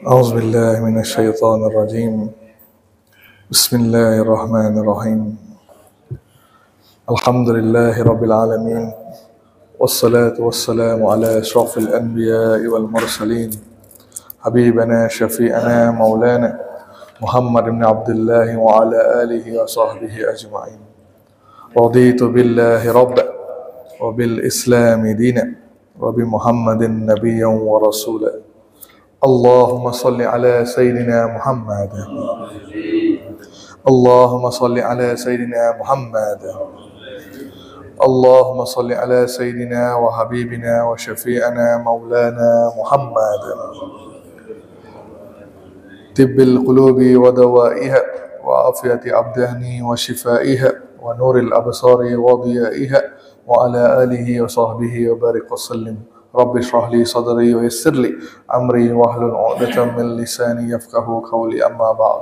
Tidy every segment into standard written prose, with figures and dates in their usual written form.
أعوذ بالله من الشيطان الرجيم. بسم الله الرحمن الرحيم. الحمد لله رب العالمين، والصلاة والسلام على أشرف الأنبياء والمرسلين، حبيبنا شفيعنا مولانا محمد بن عبد الله وعلى آله وصحبه أجمعين. رضيت بالله ربا وبالإسلام دينا وبمحمد نبيا ورسولا. اللهم صل على سيدنا محمد. اللهم صل على سيدنا محمد. اللهم صل على سيدنا وحبيبنا وشفيعنا مولانا محمد. طب القلوب ودوائها وعافية أبدان وشفائها ونور الأبصار وضيائها وعلى آله وصحبه وبارك وسلم. رب اشرح لي صدري ويسر لي أمري واحلل عقدة من لساني يفقهوا قولي. أما بعد.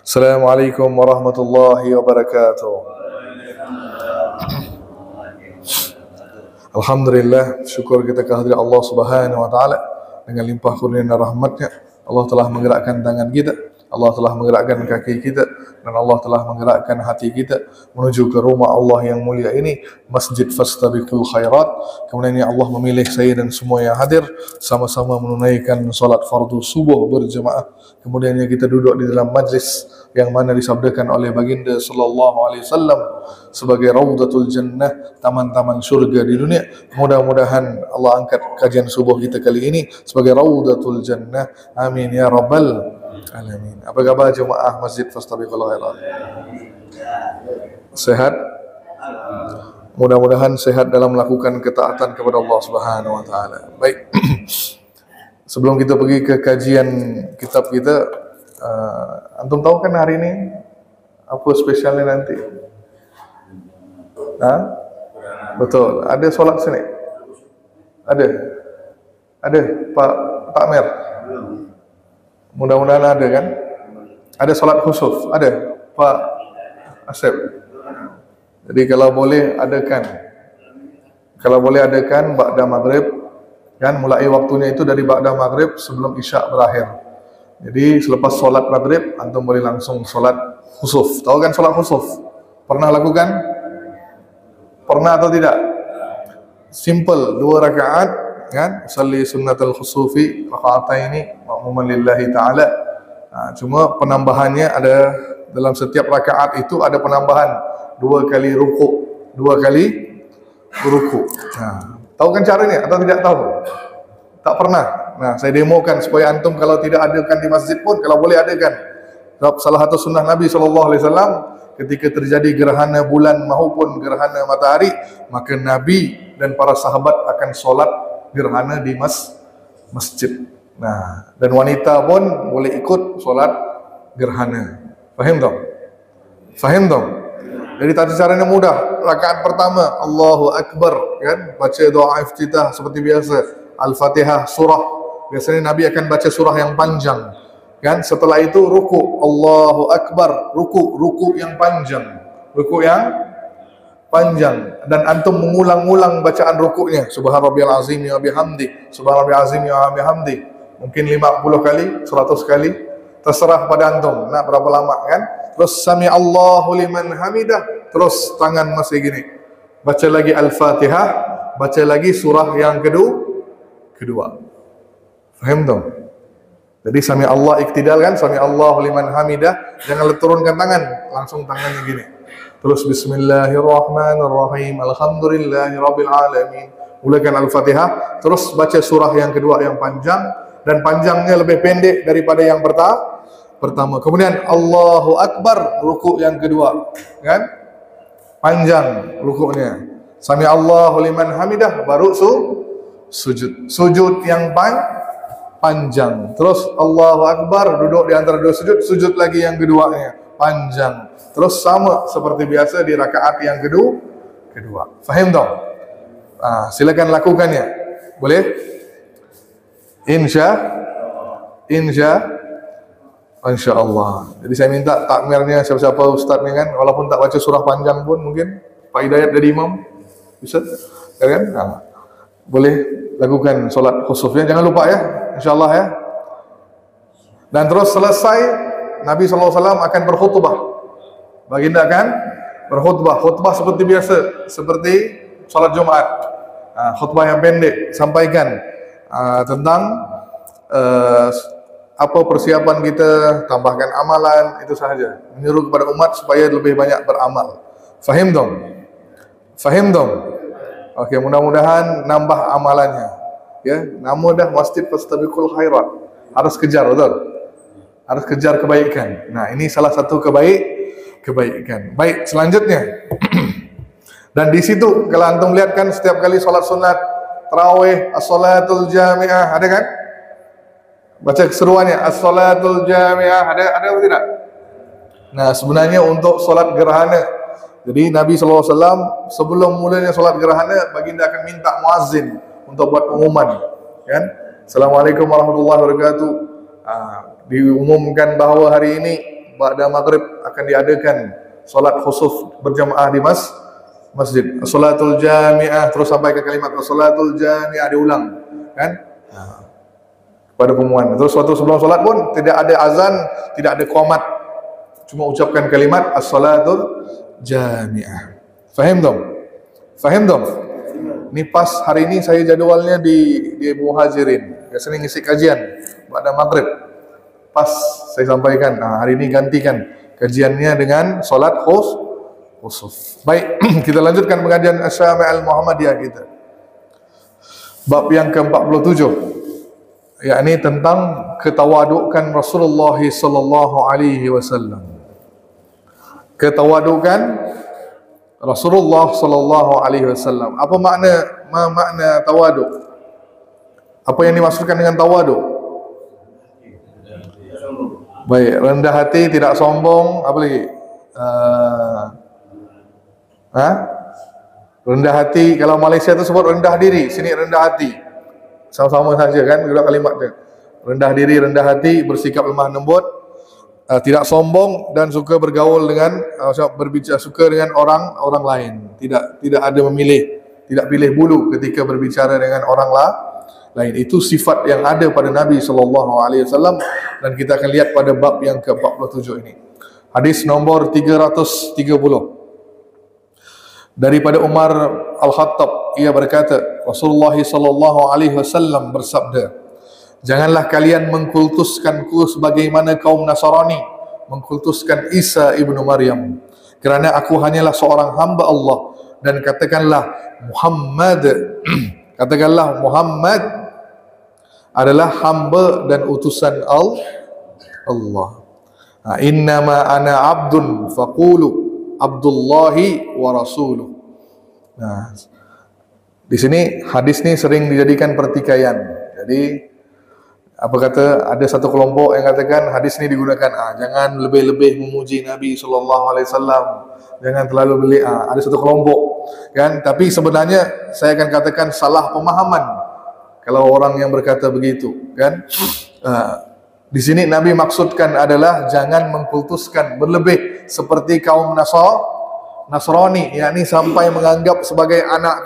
السلام عليكم ورحمة الله وبركاته. Alhamdulillah, syukur kita kehadirat Allah Subhanahu wa taala dengan limpah kurnia dan rahmatnya. Allah telah menggerakkan tangan kita, Allah telah menggerakkan kaki kita, dan Allah telah menggerakkan hati kita menuju ke rumah Allah yang mulia ini, Masjid Fastabiqul Khairat. Kemudian Allah memilih saya dan semua yang hadir sama-sama menunaikan salat fardu subuh berjemaah. Kemudian kita duduk di dalam majlis yang mana disabdakan oleh baginda sallallahu alaihi wasallam sebagai Raudatul Jannah, taman-taman surga di dunia. Mudah-mudahan Allah angkat kajian subuh kita kali ini sebagai Raudatul Jannah. Amin ya rabbal alamin. Apa khabar jemaah Masjid Fastabiqul Khairat? Sehat? Mudah-mudahan sehat dalam melakukan ketaatan kepada Allah Subhanahu wa taala. Baik. Sebelum kita pergi ke kajian kitab kita, antum tahu kan hari ini apa spesialnya nanti? Betul, ada solat sini. Ada Pak Mer. Mudah-mudahan ada kan? Ada solat khusuf, ada Pak Asep. Jadi kalau boleh adakan. Kalau boleh adakan ba'da maghrib, kan mulai waktunya itu dari ba'da maghrib sebelum isya berakhir. Jadi selepas solat maghrib antum boleh langsung solat khusuf. Tahu kan solat khusuf? Pernah lakukan? Pernah atau tidak? Simple, 2 rakaat kan? Usalli sunnatul khusufi raka'ataini ma'muman lillahi ta'ala. Cuma penambahannya ada dalam setiap rakaat itu ada penambahan 2 kali ruku', 2 kali ruku'. Tahu kan caranya atau tidak tahu? Tak pernah. Nah, saya demokan supaya antum kalau tidak adakan di masjid pun kalau boleh adakan. Sebab salah satu sunnah Nabi SAW ketika terjadi gerhana bulan maupun gerhana matahari, maka Nabi dan para sahabat akan solat gerhana di masjid. Nah, dan wanita pun boleh ikut solat gerhana. Faham tak? Faham tak? Jadi tadi caranya mudah. Rakaat pertama Allahu Akbar, kan? Baca doa iftitah seperti biasa, Al-Fatihah, surah. Biasanya Nabi akan baca surah yang panjang, kan? Setelah itu ruku, Allahu Akbar, ruku yang panjang, dan antum mengulang-ulang bacaan rukuknya, Subhanarabbiyal azim wa bihamdi, Subhanarabbiyal azim wa bihamdi, mungkin 50 kali, 100 kali, terserah pada antum. Nah, berapa lama kan? Terus sami Allahu liman hamidah, terus tangan masih gini. Baca lagi Al-Fatihah, baca lagi surah yang kedua. Faham dong? Jadi sami Allah iktidal kan, sami Allahu liman hamidah, jangan turunkan tangan, langsung tangannya gini. Terus bismillahirrahmanirrahim, alhamdulillahirabbil alamin. Mulakan Al-Fatihah, terus baca surah yang kedua yang panjang, dan panjangnya lebih pendek daripada yang pertama. Kemudian Allahu Akbar, rukuk yang kedua, kan? Panjang rukuknya. Sami Allahu liman hamidah, baru sujud yang panjang. Terus Allahu Akbar, duduk di antara 2 sujud lagi yang keduanya, panjang. Terus sama seperti biasa di rakaat yang kedua. Faham tak? Silakan lakukannya. Boleh? Insya Allah. Jadi saya minta takmirnya siapa-siapa ustaz ni kan, walaupun tak baca surah panjang pun mungkin Pak Hidayat dari imam bisa, ya kan? Boleh lakukan solat khusufnya. Jangan lupa ya, InsyaAllah ya. Dan terus selesai Nabi SAW akan berkhutbah. Baginda akan berkhutbah. Khutbah seperti biasa, seperti salat Jumat. Khutbah yang pendek, sampaikan tentang apa persiapan kita, tambahkan amalan, itu sahaja. Menyuruh kepada umat supaya lebih banyak beramal. Fahim dong? Fahim dong? Okey, mudah-mudahan nambah amalannya. Ya, nama dah Masjid Fastabiqul Khairat. Harus kejar, betul? Harus kejar kebaikan. Nah, ini salah satu kebaikan. Baik, selanjutnya. Dan di situ kalau antum lihat kan setiap kali solat sunat, tarawih, as-salatul jami'ah, ada kan? Baca keseruannya, as-salatul jami'ah, ada atau tidak? Nah, sebenarnya untuk solat gerhana. Jadi Nabi SAW sebelum mulanya solat gerhana, baginda akan minta muazzin untuk buat pengumuman, kan? Assalamualaikum warahmatullahi wabarakatuh. Diumumkan bahawa hari ini ba'da maghrib akan diadakan solat khusuf berjamaah di masjid. As-salatul jami'ah, terus sampai ke kalimat as-salatul jami'ah diulang, kan? Pada pengumuman. Terus waktu sebelum solat pun tidak ada azan, tidak ada qomat. Cuma ucapkan kalimat as-salatul jami'ah. Fahim dong? Fahim dong? Ini pas hari ini saya jadualnya di Muhajirin. Biasanya ngisi kajian pada maghrib. Pas saya sampaikan, hari ini gantikan kajiannya dengan solat khusuf. Baik, kita lanjutkan pengajian Asyami' al-Muhammadiyah kita. Bab yang ke-47, yakni tentang ketawadukan Rasulullah sallallahu alaihi wasallam. Ketawadukan Rasulullah sallallahu alaihi wasallam. Apa makna tawaduk? Apa yang dimaksudkan dengan tawaduk? Baik, rendah hati, tidak sombong, apa lagi? Rendah hati, kalau Malaysia itu sebut rendah diri, sini rendah hati. Sama-sama saja kan, dua kalimat dia. Rendah diri, rendah hati, bersikap lemah lembut, tidak sombong dan suka bergaul dengan berbicara, suka dengan orang lain. Tidak ada memilih, tidak pilih bulu ketika berbicara dengan orang lain. Itu sifat yang ada pada Nabi SAW dan kita akan lihat pada bab yang ke-47 ini. Hadis nombor 330 daripada Umar Al-Khattab, ia berkata, Rasulullah SAW bersabda, janganlah kalian mengkultuskanku sebagaimana kaum Nasrani mengkultuskan Isa ibnu Maryam, kerana aku hanyalah seorang hamba Allah, dan katakanlah Muhammad adalah hamba dan utusan Allah. Innama ana abdun faqulu Abdullahi wa rasuluh. Nah, di sini hadis ini sering dijadikan pertikaian. Jadi apa kata, ada satu kelompok yang katakan hadis ini digunakan jangan lebih-lebih memuji Nabi SAW, jangan terlalu beli. Ada satu kelompok kan, tapi sebenarnya saya akan katakan salah pemahaman kalau orang yang berkata begitu, kan? Di sini Nabi maksudkan adalah jangan mengkultuskan berlebih seperti kaum Nasrani, yakni sampai menganggap sebagai anak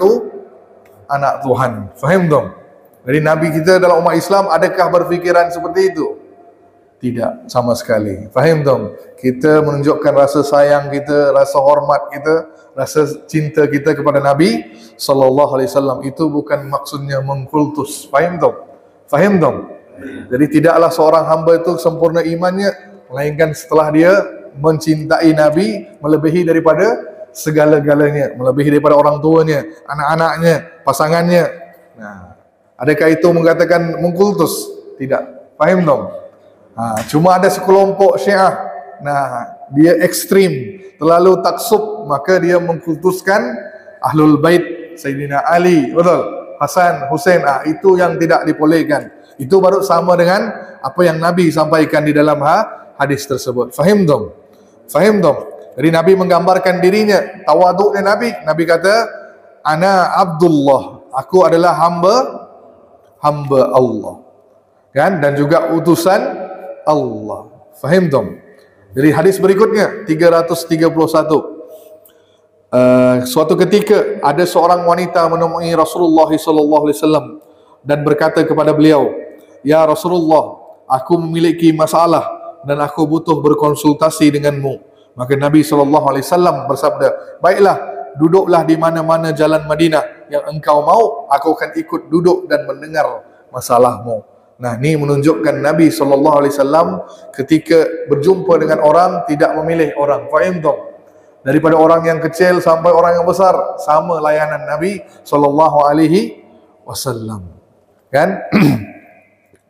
Tuhan. Faham dong? Jadi Nabi kita dalam umat Islam adakah berfikiran seperti itu? Tidak, sama sekali. Faham dong? Kita menunjukkan rasa sayang kita, rasa hormat kita, rasa cinta kita kepada Nabi SAW. Itu bukan maksudnya mengkultus. Faham dong? Faham dong? Jadi tidaklah seorang hamba itu sempurna imannya, melainkan setelah dia mencintai Nabi melebihi daripada segala-galanya, melebihi daripada orang tuanya, anak-anaknya, pasangannya. Nah, adakah itu mengatakan mengkultus? Tidak. Faham dong? Cuma ada sekelompok Syiah, dia ekstrim, terlalu taksub, maka dia mengkultuskan Ahlul Bait, Sayyidina Ali, betul, Hasan, Husain. Itu yang tidak dibolehkan. Itu baru sama dengan apa yang Nabi sampaikan di dalam hadis tersebut. Faham dong? Faham dong? Jadi Nabi menggambarkan dirinya, tawaduknya Nabi kata, ana Abdullah, aku adalah hamba Allah, kan? Dan juga utusan Allah. Faham dong? Jadi hadis berikutnya 331. Suatu ketika ada seorang wanita menemui Rasulullah SAW dan berkata kepada beliau, "Ya Rasulullah, aku memiliki masalah dan aku butuh berkonsultasi denganmu." Maka Nabi SAW bersabda, "Baiklah, duduklah di mana-mana jalan Madinah yang engkau mau, aku akan ikut duduk dan mendengar masalahmu." Nah, ini menunjukkan Nabi SAW ketika berjumpa dengan orang tidak memilih orang. Faham tak? Daripada orang yang kecil sampai orang yang besar, sama layanan Nabi SAW. Kan?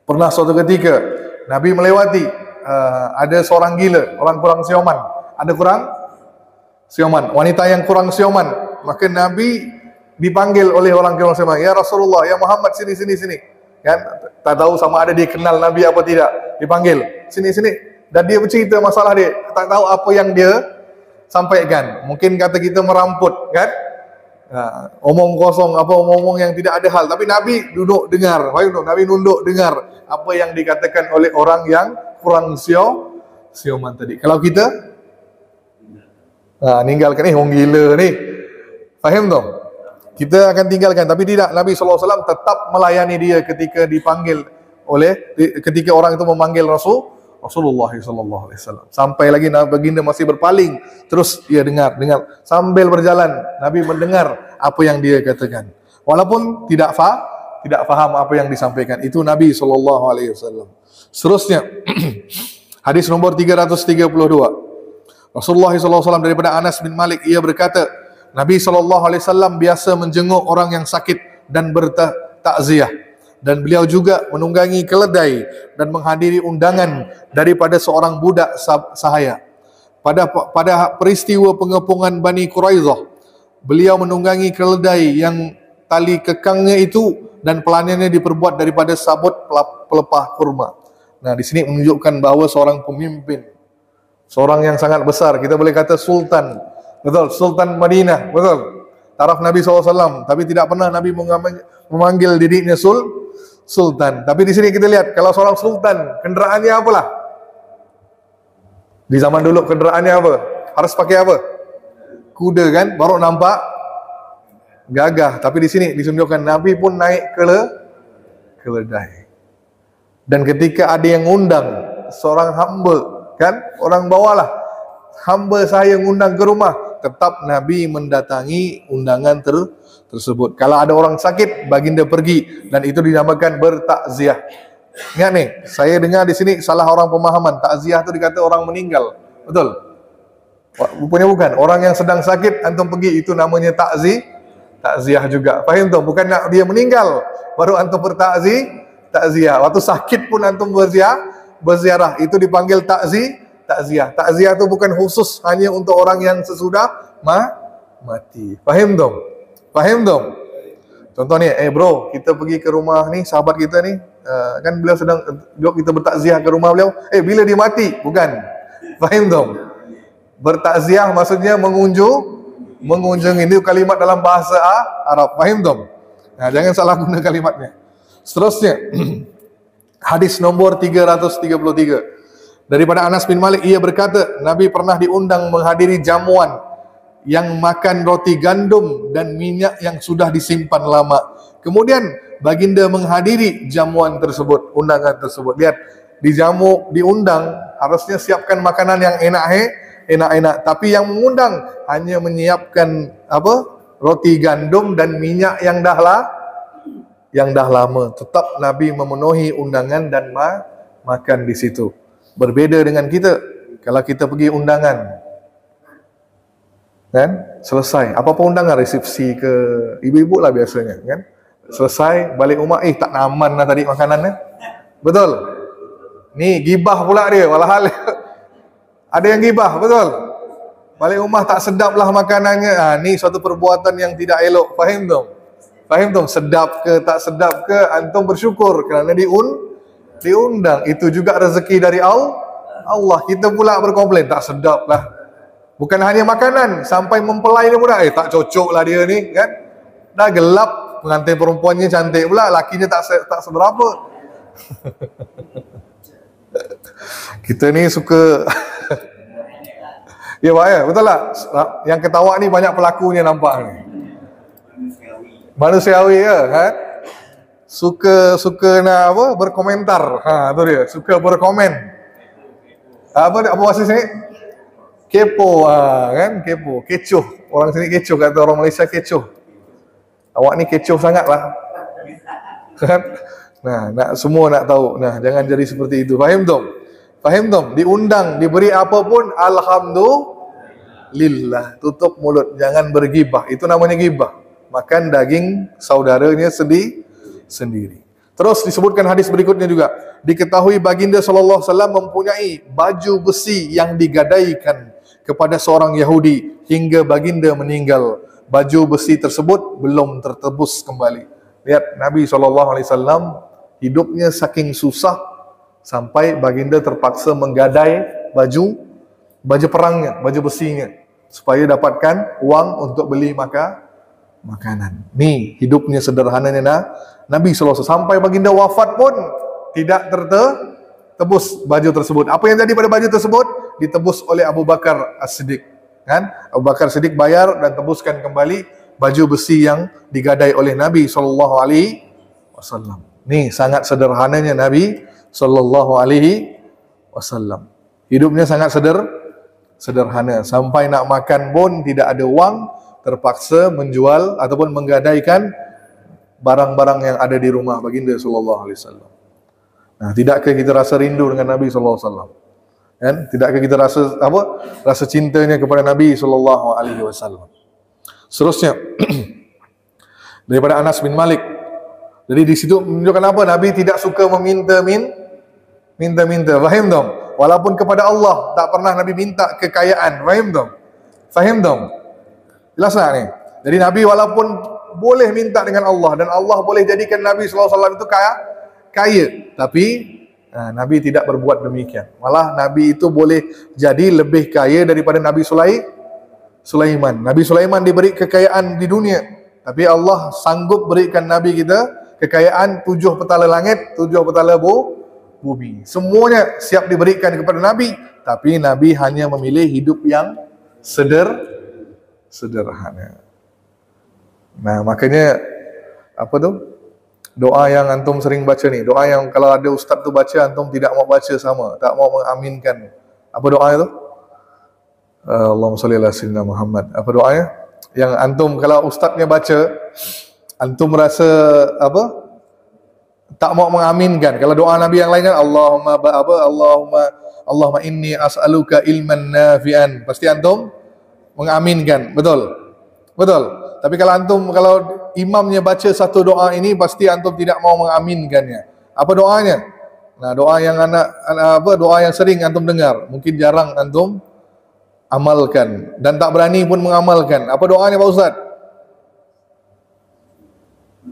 Pernah suatu ketika Nabi melewati ada seorang gila, orang kurang sioman. Ada kurang sioman, wanita yang kurang sioman. Maka Nabi dipanggil oleh orang kurang sioman, "Ya Rasulullah, ya Muhammad, sini sini sini." Kan? Tak tahu sama ada dia kenal Nabi apa tidak. Dipanggil, "Sini sini." Dan dia bercerita masalah dia. Tak tahu apa yang dia sampaikan. Mungkin kata kita meramput, kan? Omong kosong, apa omong-omong yang tidak ada hal. Tapi Nabi duduk dengar. Nabi nunduk dengar apa yang dikatakan oleh orang yang kurang sioman tadi. Kalau kita ninggalkan, orang gila ni. Faham tak? Kita akan tinggalkan. Tapi tidak, Nabi SAW tetap melayani dia ketika dipanggil ketika orang itu memanggil Rasulullah SAW. Sampai lagi baginda masih berpaling, terus dia dengar sambil berjalan. Nabi mendengar apa yang dia katakan, walaupun tidak faham apa yang disampaikan. Itu Nabi SAW. Seterusnya, hadis nomor 332. Rasulullah SAW daripada Anas bin Malik, ia berkata, Nabi SAW biasa menjenguk orang yang sakit dan bertakziah, dan beliau juga menunggangi keledai dan menghadiri undangan daripada seorang budak sahaya. Pada peristiwa pengepungan Bani Quraidah, beliau menunggangi keledai yang tali kekangnya itu dan pelanannya diperbuat daripada sabut pelepah kurma. Nah, di sini menunjukkan bahawa seorang pemimpin, seorang yang sangat besar, kita boleh kata sultan, betul, Sultan Madinah, betul, taraf Nabi SAW. Tapi tidak pernah Nabi memanggil dirinya sultan. Tapi di sini kita lihat, kalau seorang sultan, kenderaannya apalah? Di zaman dulu kenderaannya apa? Harus pakai apa? Kuda, kan? Baru nampak gagah. Tapi di sini ditunjukkan Nabi pun naik keledai. Dan ketika ada yang undang seorang hamba, kan? Orang bawalah hamba saya ngundang ke rumah, tetap Nabi mendatangi undangan tersebut. Kalau ada orang sakit, baginda pergi, dan itu dinamakan bertakziah. Ingat nih, saya dengar di sini salah orang pemahaman. Takziah itu dikata orang meninggal, betul? Rupanya bukan. Orang yang sedang sakit antum pergi, itu namanya takziah juga. Faham tu? Bukan nak dia meninggal baru antum takziah. Waktu sakit pun antum berziarah, itu dipanggil takziah. Takziah itu bukan khusus hanya untuk orang yang sesudah mati. Faham dong? Contoh ni, bro, kita pergi ke rumah ni, sahabat kita ni, kan beliau sedang kita bertakziah ke rumah beliau. Bila dia mati? Bukan. Faham dong? Bertakziah maksudnya mengunjungi. Ini kalimat dalam bahasa Arab. Faham dong? Nah, jangan salah guna kalimatnya. Seterusnya, hadis nombor 333. Daripada Anas bin Malik, ia berkata, Nabi pernah diundang menghadiri jamuan yang makan roti gandum dan minyak yang sudah disimpan lama. Kemudian baginda menghadiri jamuan tersebut, undangan tersebut. Lihat, diundang, harusnya siapkan makanan yang enak-enak. Tapi yang mengundang hanya menyiapkan roti gandum dan minyak yang dah lama. Tetap Nabi memenuhi undangan dan makan di situ. Berbeda dengan kita, kalau kita pergi undangan, kan, selesai, apa-apa undangan, resepsi ke ibu-ibu lah biasanya, kan, selesai, balik rumah, tak aman lah tadi makanannya, betul? Ni gibah pula dia, walahal ada yang gibah, betul? Balik rumah tak sedap lah makanannya. Ni suatu perbuatan yang tidak elok. Faham dong? Sedap ke tak sedap ke, antum bersyukur kerana diundang. Itu juga rezeki dari Allah. Kita pula berkomplain, tak sedap lah. Bukan hanya makanan, sampai mempelai dia pula, tak cocok lah dia ni, kan? Dah gelap, pengantin perempuannya cantik pula, lakinya tak seberapa. Kita ni suka ya, Pak, ya, betul lah. Yang ketawa ni banyak pelakunya nampak ni. Manusiawi ya, kan? suka nak apa? Berkomentar. Tu dia, suka berkomen. Apa bahasa sini? Kepo, kan? Kepo, kecoh. Orang sini kecoh, kata orang Malaysia kecoh. Awak ni kecoh sangatlah. Kan? Nah, semua nak tahu. Nah, jangan jadi seperti itu. Faham tak? Faham tak? Diundang, diberi apa pun, alhamdulillah. Tutup mulut, jangan bergibah. Itu namanya gibah. Makan daging saudaranya sendiri. Terus disebutkan hadis berikutnya juga. Diketahui baginda sallallahu alaihi wasallam mempunyai baju besi yang digadaikan kepada seorang Yahudi hingga baginda meninggal. Baju besi tersebut belum tertebus kembali. Lihat, Nabi SAW hidupnya saking susah sampai baginda terpaksa menggadai baju perangnya, baju besinya, supaya dapatkan uang untuk beli makanan. Ni hidupnya sederhananya Nabi SAW. Sampai baginda wafat pun tidak tertebus baju tersebut. Apa yang jadi pada baju tersebut? Ditebus oleh Abu Bakar As-Siddiq. Kan? Abu Bakar Siddiq bayar dan tebuskan kembali baju besi yang digadai oleh Nabi SAW. Ni sangat sederhananya Nabi SAW. Hidupnya sangat sederhana. Sampai nak makan pun tidak ada wang, terpaksa menjual ataupun menggadaikan barang-barang yang ada di rumah baginda SAW. Nah, tidakkah kita rasa rindu dengan Nabi SAW? Kan? Tidakkah kita rasa cintanya kepada Nabi SAW? Seterusnya daripada Anas bin Malik. Jadi di situ menunjukkan apa? Nabi tidak suka meminta. Faham tak? Walaupun kepada Allah tak pernah Nabi minta kekayaan. Faham tak? Faham tak? Jelas tak ni? Jadi Nabi walaupun boleh minta dengan Allah dan Allah boleh jadikan Nabi SAW itu kaya, tapi Nabi tidak berbuat demikian. Malah Nabi itu boleh jadi lebih kaya daripada Nabi Sulaiman. Nabi Sulaiman diberi kekayaan di dunia, tapi Allah sanggup berikan Nabi kita kekayaan 7 petala langit, 7 petala bumi. Semuanya siap diberikan kepada Nabi, tapi Nabi hanya memilih hidup yang sederhana. Nah, makanya apa tu? Doa yang antum sering baca ni, doa yang kalau ada ustaz tu baca, antum tidak mau baca sama, tak mau mengaminkan. Apa doa itu? Allahumma shalli ala sayyidina Muhammad. Apa doanya? Yang antum kalau ustaznya baca, antum rasa apa? Tak mau mengaminkan. Kalau doa Nabi yang lain kan Allahumma inni as'aluka ilman nafi'an. Pasti antum mengaminkan. Betul? Betul. Tapi kalau imamnya baca satu doa ini, pasti antum tidak mau mengaminkannya. Apa doanya? Nah, doa yang doa yang sering antum dengar, mungkin jarang antum amalkan dan tak berani pun mengamalkan. Apa doanya Pak Ustaz?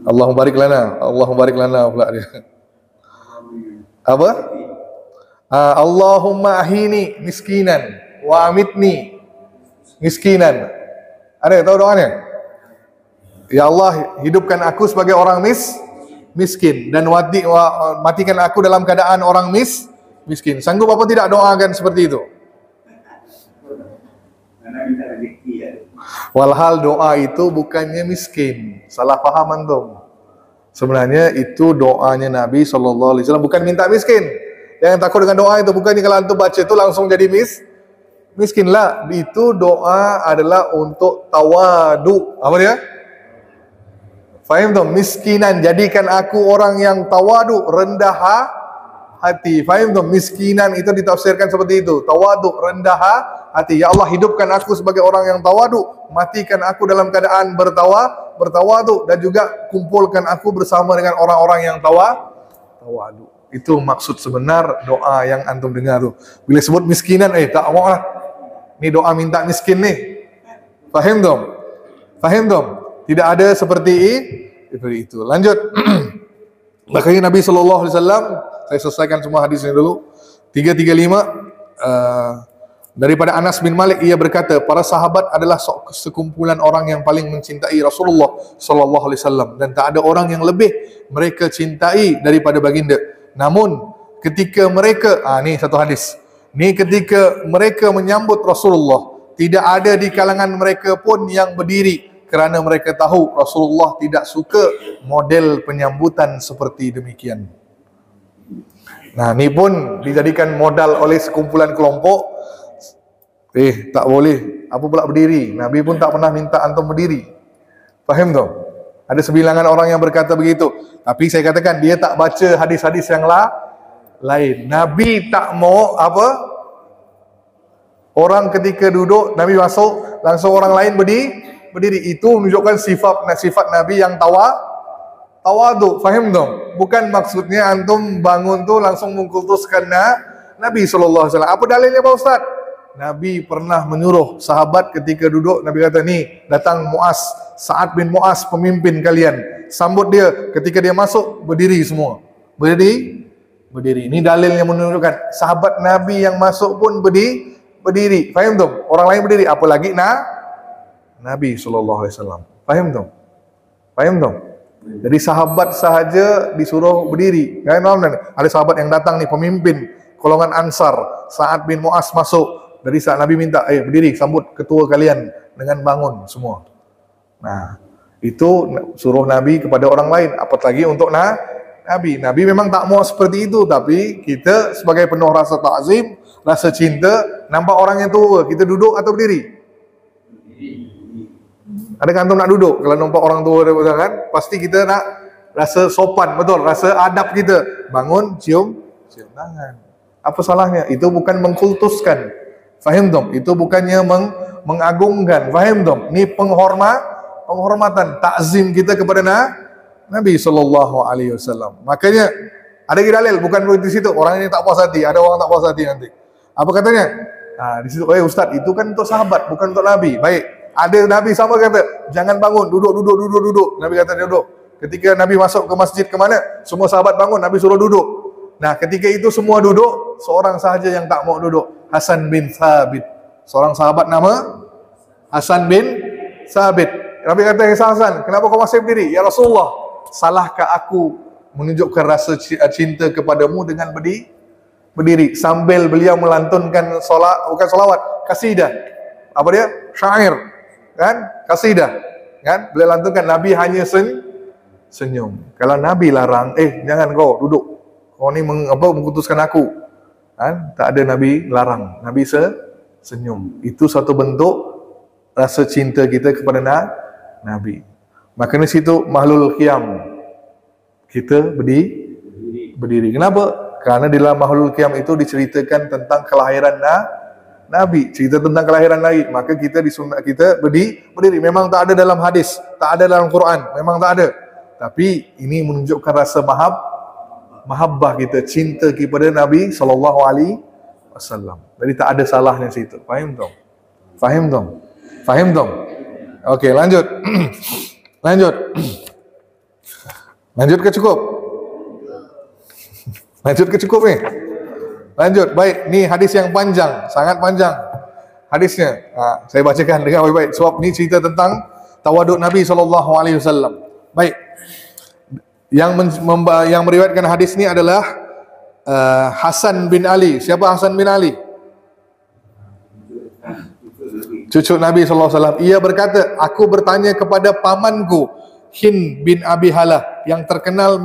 Allahumma barik lana pula dia. Apa? Allahumma ahini miskinan wa amitni miskinan. Ada tahu doanya? Ya Allah, hidupkan aku sebagai orang miskin dan matikan aku dalam keadaan orang miskin. Sanggup apa tidak doakan seperti itu? Walhal doa itu bukannya miskin. Salah faham antum. Sebenarnya itu doanya Nabi SAW, bukan minta miskin. Yang takut dengan doa itu bukannya kalau antum baca itu langsung jadi miskin lah. Itu doa adalah untuk tawadu. Apa dia? Faham tak? Miskinan, jadikan aku orang yang tawadu, rendah hati. Faham tak? Miskinan itu ditafsirkan seperti itu. Tawadu, rendah hati. Ya Allah, hidupkan aku sebagai orang yang tawadu, matikan aku dalam keadaan bertawadu, dan juga kumpulkan aku bersama dengan orang-orang yang tawadu. Itu maksud sebenar doa yang antum dengar tu. Bila sebut miskinan, tak mau lah. Ni doa minta miskin ni. Faham tak? Faham tak? Tidak ada seperti itu. Lanjut. Makanya Nabi SAW, saya selesaikan semua hadis ini dulu. 335 daripada Anas bin Malik, ia berkata, para sahabat adalah sekumpulan orang yang paling mencintai Rasulullah SAW, dan tak ada orang yang lebih mereka cintai daripada baginda. Namun ketika mereka, ni satu hadis. Ni ketika mereka menyambut Rasulullah, tidak ada di kalangan mereka pun yang berdiri kerana mereka tahu Rasulullah tidak suka model penyambutan seperti demikian. Nah, ni pun dijadikan modal oleh sekumpulan kelompok. Tak boleh, apa pula berdiri? Nabi pun tak pernah minta antum berdiri. Faham tak? Ada sebilangan orang yang berkata begitu. Tapi saya katakan, dia tak baca hadis-hadis yang lain. Nabi tak mau apa? Orang ketika duduk, Nabi masuk, langsung orang lain berdiri. Itu menunjukkan sifat Nabi yang tawadu. Faham tak? Bukan maksudnya antum bangun tu langsung mengkultuskan Nabi SAW. Apa dalilnya Pak Ustaz? Nabi pernah menyuruh sahabat ketika duduk, Nabi kata, ni datang Muaz, Sa'ad bin Muaz, pemimpin kalian. Sambut dia. Ketika dia masuk, berdiri semua. Berdiri. Ini dalil yang menunjukkan sahabat Nabi yang masuk pun berdiri. Faham tak? Orang lain berdiri, apalagi Nabi SAW. Faham tak? Jadi sahabat sahaja disuruh berdiri. Ada sahabat yang datang ni, pemimpin golongan Ansar, Sa'ad bin Muaz masuk. Dari saat Nabi minta, berdiri, sambut ketua kalian dengan bangun semua. Nah, itu suruh Nabi kepada orang lain, apalagi untuk Nabi. Nabi memang tak mau seperti itu, tapi kita sebagai penuh rasa takzim, rasa cinta, nampak orang yang tua, kita duduk atau berdiri? Ada kan antum nak duduk? Kalau nampak orang tua kan, pasti kita nak rasa sopan, betul, rasa adab kita. Bangun, cium tangan. Apa salahnya? Itu bukan mengkultuskan. Faham dong? Itu bukannya mengagungkan. Faham dong? Ini penghormatan, takzim kita kepada Nabi SAW. Makanya ada dalil, bukan di situ. Orang ini tak puas hati, ada orang tak puas hati nanti. Apa katanya? Di situ, Ustaz, itu kan untuk sahabat, bukan untuk Nabi. Baik, ada Nabi sama kata, jangan bangun, duduk. Nabi kata duduk. Ketika Nabi masuk ke masjid ke mana? Semua sahabat bangun, Nabi suruh duduk. Nah, ketika itu semua duduk, seorang sahaja yang tak mau duduk. Hasan bin Thabit. Seorang sahabat nama Hasan bin Thabit. Nabi kata, Hasan, kenapa kau masih berdiri? Ya Rasulullah, salahkah aku menunjukkan rasa cinta kepadamu dengan berdiri? Sambil beliau melantunkan kasidah. Apa dia? Syair. Kan? Kasidah. Kan? Beliau lantunkan, Nabi hanya senyum. Kalau Nabi larang, jangan kau duduk. Kau ni mengkutuskan aku. Kan? Tak ada Nabi larang. Nabi senyum. Itu satu bentuk rasa cinta kita kepada Nabi. Makanya situ mahlul qiyam. Kita berdiri. Kenapa? Karena di dalam mahlul qiyam itu diceritakan tentang kelahiran Nabi. Cerita tentang kelahiran Nabi. Maka kita disunat kita berdiri. Memang tak ada dalam hadis. Tak ada dalam Quran. Memang tak ada. Tapi ini menunjukkan rasa mahabbah kita, cinta kepada Nabi SAW. Jadi tak ada salahnya situ. Faham dong? Okey, lanjut. Lanjut ke cukup? Ni? Lanjut. Baik, ni hadis yang panjang, sangat panjang hadisnya. Saya bacakan dengan baik-baik sebab ni cerita tentang tawaduk Nabi SAW. Baik. Yang meriwayatkan hadis ni adalah Hasan bin Ali. Siapa Hasan bin Ali? Cucu Nabi SAW. Ia berkata, aku bertanya kepada pamanku Hind bin Abi Halah yang terkenal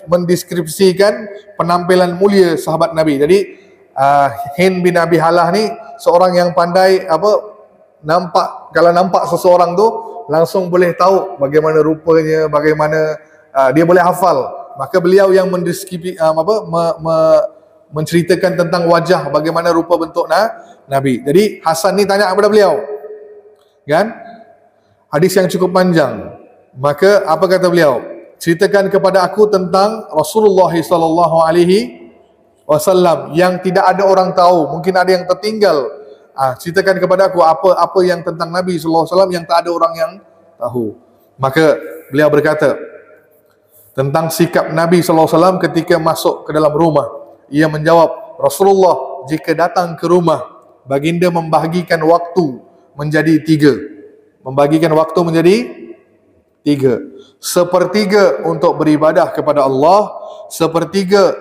mendeskripsikan penampilan mulia sahabat Nabi. Jadi Hind bin Abi Halah ni seorang yang pandai kalau nampak seseorang tu langsung boleh tahu bagaimana rupanya, bagaimana dia boleh hafal. Maka beliau yang menceritakan tentang wajah, bagaimana rupa bentuk Nabi. Jadi Hasan ni tanya kepada beliau, kan? Hadis yang cukup panjang. Maka apa kata beliau? Ceritakan kepada aku tentang Rasulullah SAW yang tidak ada orang tahu, mungkin ada yang tertinggal. Ceritakan kepada aku apa yang tentang Nabi SAW yang tak ada orang yang tahu. Maka beliau berkata tentang sikap Nabi SAW ketika masuk ke dalam rumah. Ia menjawab, Rasulullah jika datang ke rumah, baginda membahagikan waktu menjadi tiga. Sepertiga untuk beribadah kepada Allah, sepertiga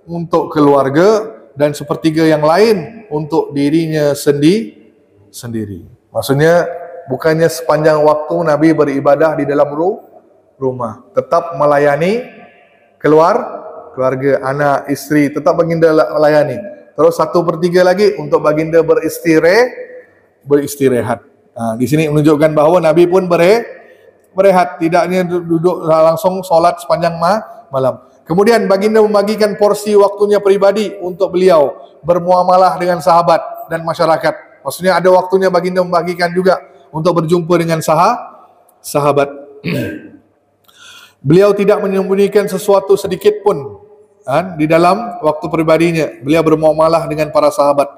untuk keluarga, dan sepertiga yang lain untuk dirinya sendiri. Maksudnya bukannya sepanjang waktu Nabi beribadah di dalam rumah, tetap melayani keluarga, anak, isteri, tetap baginda melayani. Terus 1/3 lagi untuk baginda beristirahat. Di sini menunjukkan bahawa Nabi pun berehat, tidaknya duduk langsung solat sepanjang malam. Kemudian baginda membagikan porsi waktunya pribadi untuk beliau bermuamalah dengan sahabat dan masyarakat. Maksudnya ada waktunya baginda membagikan juga untuk berjumpa dengan sahabat. Beliau tidak menyembunyikan sesuatu sedikit pun di dalam waktu pribadinya. Beliau bermuamalah dengan para sahabat.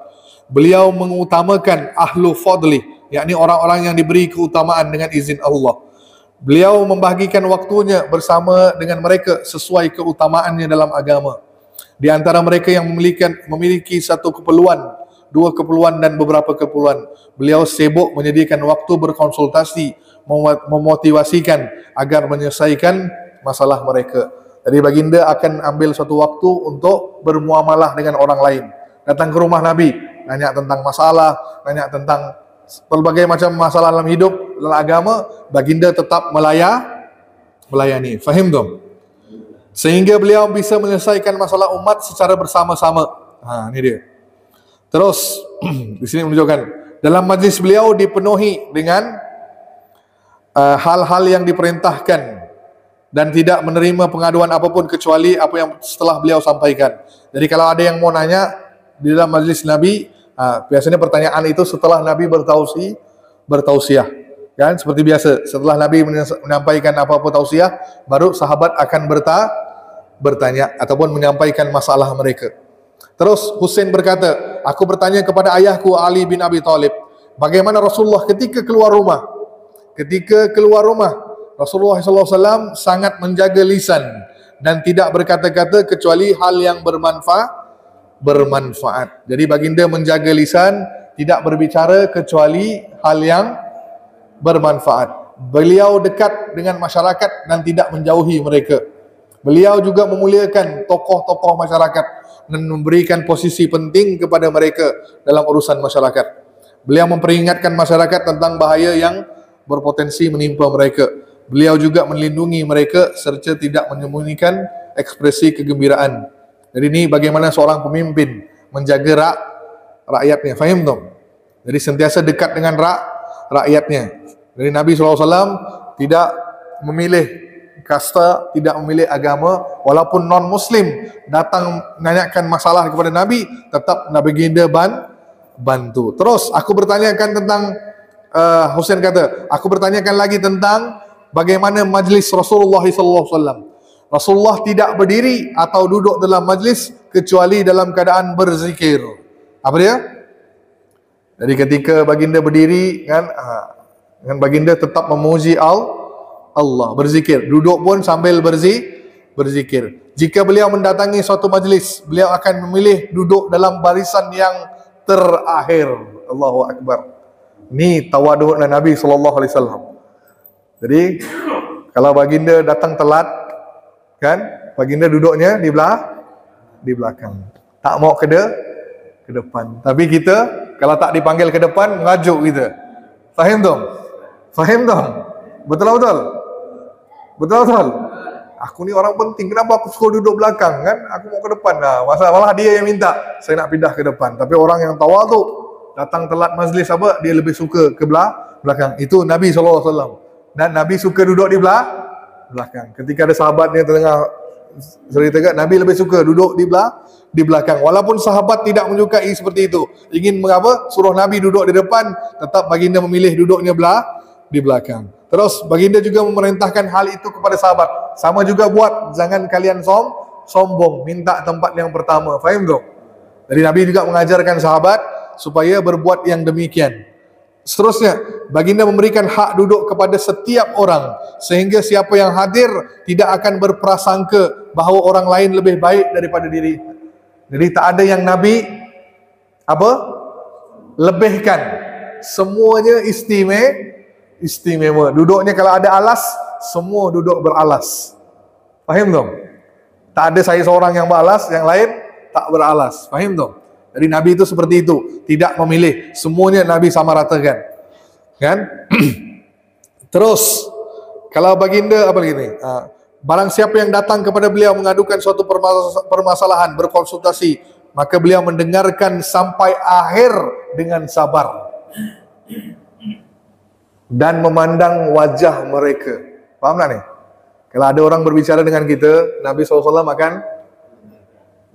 Beliau mengutamakan ahlu fadli, yakni orang-orang yang diberi keutamaan dengan izin Allah. Beliau membahagikan waktunya bersama dengan mereka sesuai keutamaannya dalam agama. Di antara mereka yang memiliki satu keperluan, dua keperluan dan beberapa keperluan, beliau sibuk menyediakan waktu berkonsultasi, memotivasikan agar menyelesaikan masalah mereka. Jadi baginda akan ambil suatu waktu untuk bermuamalah dengan orang lain. Datang ke rumah Nabi, nanya tentang masalah, nanya tentang berbagai macam masalah dalam hidup, dalam agama, baginda tetap melayani. Faham tu? Sehingga beliau bisa menyelesaikan masalah umat secara bersama-sama. Ini dia. Terus di sini menunjukkan dalam majlis beliau dipenuhi dengan hal-hal yang diperintahkan dan tidak menerima pengaduan apapun kecuali apa yang setelah beliau sampaikan. Jadi kalau ada yang mau nanya di dalam majlis Nabi, biasanya pertanyaan itu setelah Nabi bertausiah, kan? Seperti biasa, setelah Nabi menyampaikan apa-apa tausiah, baru sahabat akan bertanya ataupun menyampaikan masalah mereka. Terus Husain berkata, aku bertanya kepada ayahku Ali bin Abi Thalib, bagaimana Rasulullah ketika keluar rumah? Ketika keluar rumah, Rasulullah SAW sangat menjaga lisan dan tidak berkata-kata kecuali hal yang bermanfaat. Jadi baginda menjaga lisan, tidak berbicara kecuali hal yang bermanfaat. Beliau dekat dengan masyarakat dan tidak menjauhi mereka. Beliau juga memuliakan tokoh-tokoh masyarakat dan memberikan posisi penting kepada mereka dalam urusan masyarakat. Beliau memperingatkan masyarakat tentang bahaya yang berpotensi menimpa mereka. Beliau juga melindungi mereka serta tidak menyembunyikan ekspresi kegembiraan. Jadi ini bagaimana seorang pemimpin menjaga rakyatnya. Faham tak? Jadi sentiasa dekat dengan rakyatnya. Jadi Nabi SAW tidak memilih kasta, tidak memilih agama, walaupun non-muslim datang menanyakan masalah kepada Nabi, tetap Nabi baginda bantu. Terus aku bertanyakan tentang Husain kata, aku bertanyakan lagi tentang bagaimana majlis Rasulullah SAW. Rasulullah tidak berdiri atau duduk dalam majlis kecuali dalam keadaan berzikir. Apa dia? Jadi ketika baginda berdiri kan, baginda tetap memuji Allah, berzikir. Duduk pun sambil berzikir. Jika beliau mendatangi suatu majlis, beliau akan memilih duduk dalam barisan yang terakhir. Allahu Akbar. Ini tawaduk Nabi SAW. Jadi kalau baginda datang telat, kan, baginda duduknya di belakang. Tak mau ke depan. Tapi kita kalau tak dipanggil ke depan, mengajuk kita. Faham tak? Faham tak? Betul? Aku ni orang penting, kenapa aku suka duduk belakang, kan? Aku mau ke depan. Masalah dia yang minta saya nak pindah ke depan. Tapi orang yang tawaduk datang telat majlis apa, dia lebih suka ke belakang. Itu Nabi SAW. Dan Nabi suka duduk di belakang. Ketika ada sahabat yang tengah cerita, Nabi lebih suka duduk di belakang. Walaupun sahabat tidak menyukai seperti itu, ingin mengapa suruh Nabi duduk di depan, tetap baginda memilih duduknya di belakang. Terus baginda juga memerintahkan hal itu kepada sahabat. Sama juga buat, jangan kalian sombong, minta tempat yang pertama. Faham tak? Jadi Nabi juga mengajarkan sahabat supaya berbuat yang demikian. Seterusnya, baginda memberikan hak duduk kepada setiap orang, sehingga siapa yang hadir tidak akan berprasangka bahawa orang lain lebih baik daripada diri. Jadi tak ada yang Nabi lebihkan. Semuanya istimewa. Duduknya kalau ada alas, semua duduk beralas. Faham tak? Tak ada saya seorang yang beralas, yang lain tak beralas. Faham tak? Jadi Nabi itu seperti itu, tidak memilih, semuanya Nabi sama ratakan. Kan? Terus kalau baginda apa lagi ni? Barang siapa yang datang kepada beliau mengadukan suatu permasalahan, berkonsultasi, maka beliau mendengarkan sampai akhir dengan sabar dan memandang wajah mereka. Faham tak ni? Kalau ada orang berbicara dengan kita, Nabi SAW akan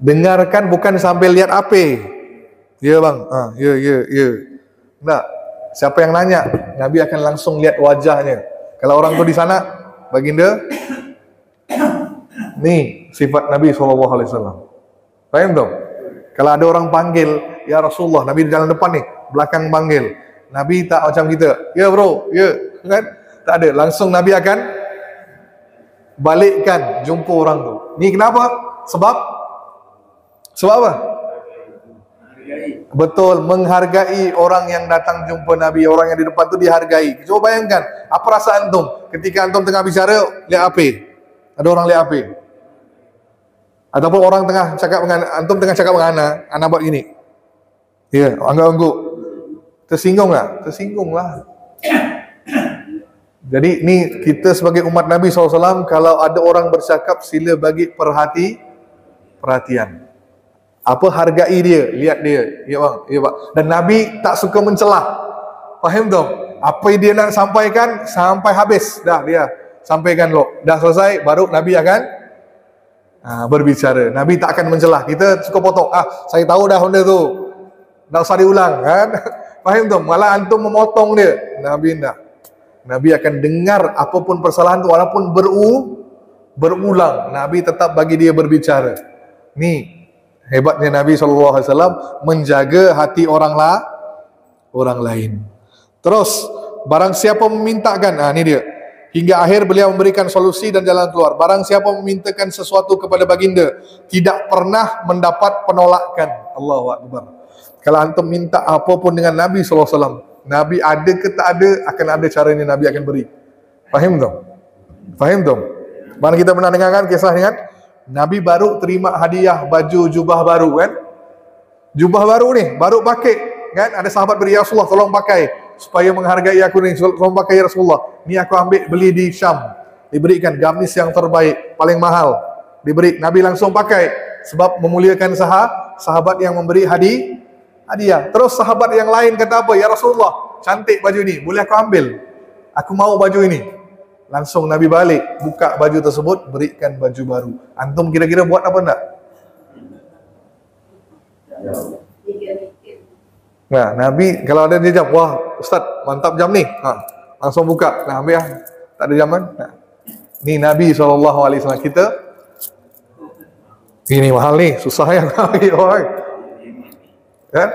dengarkan, bukan sambil lihat apa. Ya bang, ya. Tak. Siapa yang nanya, Nabi akan langsung lihat wajahnya. Kalau orang tu di sana, baginda, ni sifat Nabi SAW. Faham tak? Kalau ada orang panggil, ya Rasulullah, Nabi di jalan depan ni, belakang panggil, Nabi tak macam kita, ya bro, ya, kan? Tak ada, langsung Nabi akan balikkan jumpa orang tu. Ni kenapa? Sebab apa? Betul, menghargai orang yang datang jumpa Nabi, orang yang di depan tu dihargai. Coba bayangkan, apa rasa antum ketika antum tengah bicara, lihat apa? Ada orang lihat apa? Ataupun orang tengah cakap dengan antum, tengah cakap dengan ana buat gini. Ya, anggap-anggap. Tersinggung tak? Tersinggung lah. Jadi ni kita sebagai umat Nabi SAW, kalau ada orang bercakap, sila bagi perhatian. Apa, hargai dia, lihat dia. Ya bang, ya pak. Dan Nabi tak suka mencelah. Faham tak? Apa dia nak sampaikan, sampai habis. Dah dia sampaikan lo. Dah selesai, baru Nabi akan berbicara. Nabi tak akan mencelah. Kita suka potong. Saya tahu dah benda tu. Tak usah diulang kan. Faham tak? Malah antum memotong dia. Nabi tak. Nabi akan dengar apapun persalahan tu, walaupun berulang, Nabi tetap bagi dia berbicara. Ni hebatnya Nabi SAW, menjaga hati orang lain. Terus, barang siapa memintakan, ni dia, hingga akhir beliau memberikan solusi dan jalan keluar. Barang siapa memintakan sesuatu kepada baginda, tidak pernah mendapat penolakan. Allahu Akbar. Kalau antum minta apapun dengan Nabi SAW, Nabi ada ke tak ada, akan ada caranya Nabi akan beri. Faham tak? Faham tak? Mana kita pernah dengar kan kisah ni kan? Nabi baru terima hadiah baju jubah baru kan? Jubah baru ni, baru pakai kan? Ada sahabat beri, ya Rasulullah tolong pakai supaya menghargai aku ni, tolong pakai ya Rasulullah. Ni aku ambil beli di Syam. Diberikan gamis yang terbaik, paling mahal. Diberi, Nabi langsung pakai sebab memuliakan sahabat yang memberi hadiah. Terus sahabat yang lain kata apa? Ya Rasulullah, cantik baju ni, boleh aku ambil? Aku mau baju ini. Langsung Nabi balik, buka baju tersebut, berikan baju baru. Antum kira-kira buat apa enggak? Nah, Nabi kalau ada dia jam, wah Ustaz, mantap jam ni. Langsung buka. Nah, ambil tak ada zaman. Nah. Ni Nabi SAW. Kita ini mahal ni, susah yang ambil orang. Kan?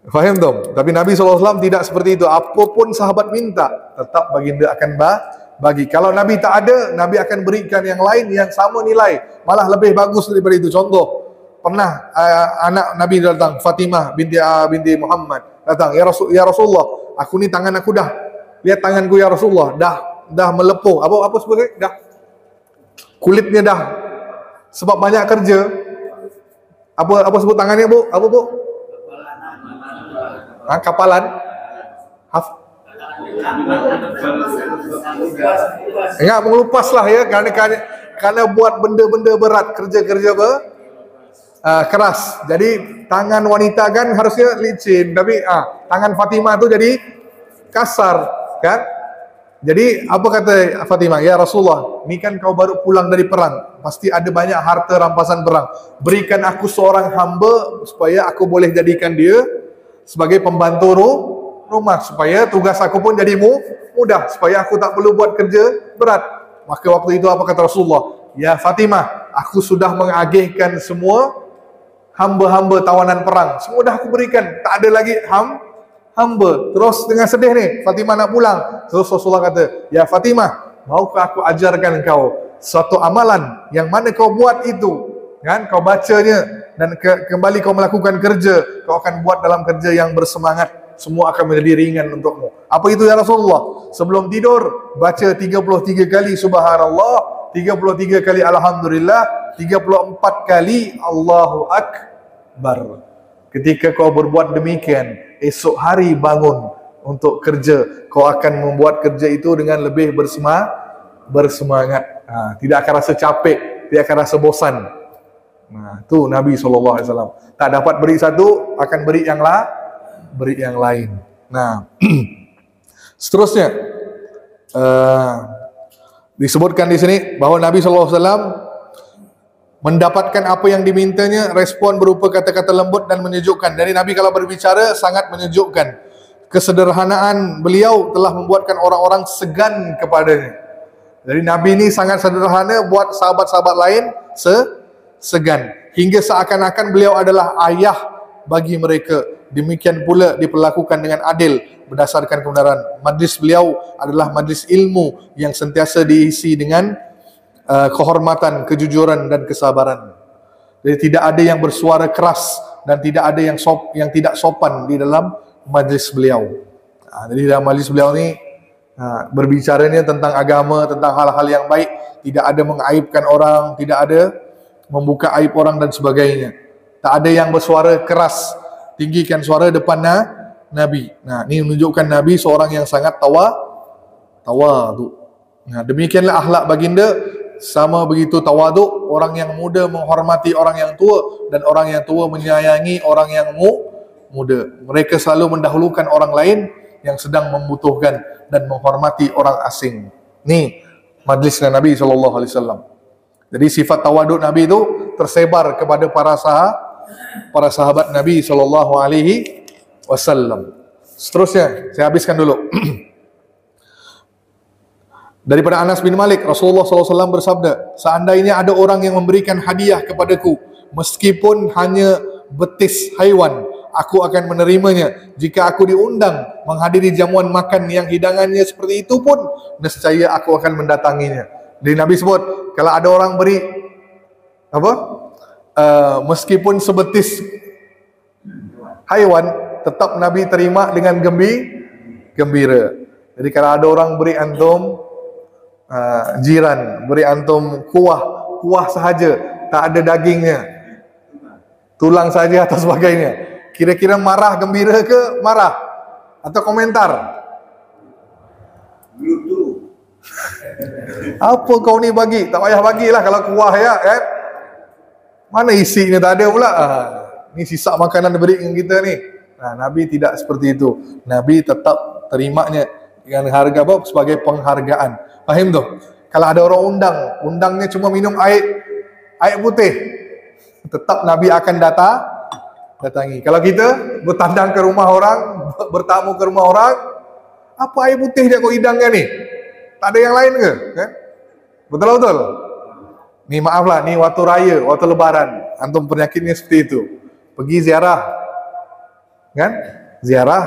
Faham tak? Tapi Nabi SAW tidak seperti itu. Apapun sahabat minta, tetap baginda akan bagi. Kalau Nabi tak ada, Nabi akan berikan yang lain yang sama nilai, malah lebih bagus daripada itu. Contoh, pernah anak Nabi datang, Fatimah binti Muhammad datang, ya Rasulullah, aku ni tangan aku dah, lihat tanganku ya Rasulullah, dah melepuh. Apa sebutnya? Dah kulitnya dah, sebab banyak kerja. Apa sebut tangannya bu? Apa bu? Kapalan. Enggak, mengelupas lah ya, karena buat benda-benda berat, kerja-kerja keras. Jadi tangan wanita kan harusnya licin, tapi tangan Fatimah tu jadi kasar kan. Jadi apa kata Fatimah? Ya Rasulullah, ni kan kau baru pulang dari perang, pasti ada banyak harta rampasan perang. Berikan aku seorang hamba supaya aku boleh jadikan dia sebagai pembantu rumah, supaya tugas aku pun jadi mudah, supaya aku tak perlu buat kerja berat. Maka waktu itu apa kata Rasulullah? Ya Fatimah, aku sudah mengagihkan semua hamba-hamba tawanan perang, semua dah aku berikan, tak ada lagi hamba. Terus dengan sedih ni, Fatimah nak pulang. Terus Rasulullah kata, ya Fatimah, maukah aku ajarkan kau suatu amalan yang mana kau buat itu, kan? Kau bacanya dan kembali kau melakukan kerja, kau akan buat dalam kerja yang bersemangat, semua akan menjadi ringan untukmu. Apa itu ya Rasulullah? Sebelum tidur, baca 33 kali Subhanallah, 33 kali Alhamdulillah, 34 kali Allahu Akbar. Ketika kau berbuat demikian, esok hari bangun, untuk kerja. Kau akan membuat kerja itu dengan lebih bersemangat. Tidak akan rasa capek, tidak akan rasa bosan. Tu Nabi SAW. Tak dapat beri satu, akan beri yang lain. Seterusnya disebutkan di sini bahawa Nabi SAW mendapatkan apa yang dimintanya, respon berupa kata-kata lembut dan menyejukkan. Jadi Nabi kalau berbicara sangat menyejukkan. Kesederhanaan beliau telah membuatkan orang-orang segan kepadanya. Jadi Nabi ini sangat sederhana, buat sahabat-sahabat lain segan. Hingga seakan-akan beliau adalah ayah bagi mereka. Demikian pula diperlakukan dengan adil berdasarkan kebenaran. Majlis beliau adalah majlis ilmu yang sentiasa diisi dengan kehormatan, kejujuran dan kesabaran. Jadi tidak ada yang bersuara keras dan tidak ada yang tidak sopan di dalam majlis beliau. Jadi dalam majlis beliau ni berbicaranya tentang agama, tentang hal-hal yang baik, tidak ada mengaibkan orang, tidak ada membuka aib orang dan sebagainya. Tak ada yang bersuara keras, tinggikan suara depan Nabi. Ini menunjukkan Nabi seorang yang sangat tawadu. Demikianlah akhlak baginda, sama begitu tawaduk. Orang yang muda menghormati orang yang tua dan orang yang tua menyayangi orang yang muda. Mereka selalu mendahulukan orang lain yang sedang membutuhkan dan menghormati orang asing. Ni majlisnya Nabi SAW. Jadi sifat tawaduk Nabi itu tersebar kepada para sahabat Nabi SAW. Seterusnya saya habiskan dulu. Daripada Anas bin Malik, Rasulullah SAW bersabda, seandainya ada orang yang memberikan hadiah kepadaku, meskipun hanya betis haiwan, aku akan menerimanya. Jika aku diundang menghadiri jamuan makan yang hidangannya seperti itu pun, nescaya aku akan mendatanginya. Jadi Nabi sebut, kalau ada orang beri meskipun sebetis haiwan, tetap Nabi terima dengan gembira. Jadi kalau ada orang beri antum jiran, beri antum kuah sahaja, tak ada dagingnya, tulang saja atau sebagainya, kira-kira marah, gembira ke marah? Atau komentar? Apa kau ni bagi? Tak payah bagilah kalau kuah ya kan? Mana isinya tak ada pula. Ni sisa makanan diberi dengan kita ni. Nabi tidak seperti itu. Nabi tetap terimanya dengan harga sebagai penghargaan. Faham tu? Kalau ada orang undangnya cuma minum air putih, tetap Nabi akan datangi. Kalau kita bertandang ke rumah orang, bertamu ke rumah orang, apa air putih dia kau hidangkan ni? Tak ada yang lain ke? Kan? Betul? Ni maaflah, ni waktu raya, waktu lebaran, antum penyakitnya seperti itu. Pergi ziarah. Kan? Ziarah,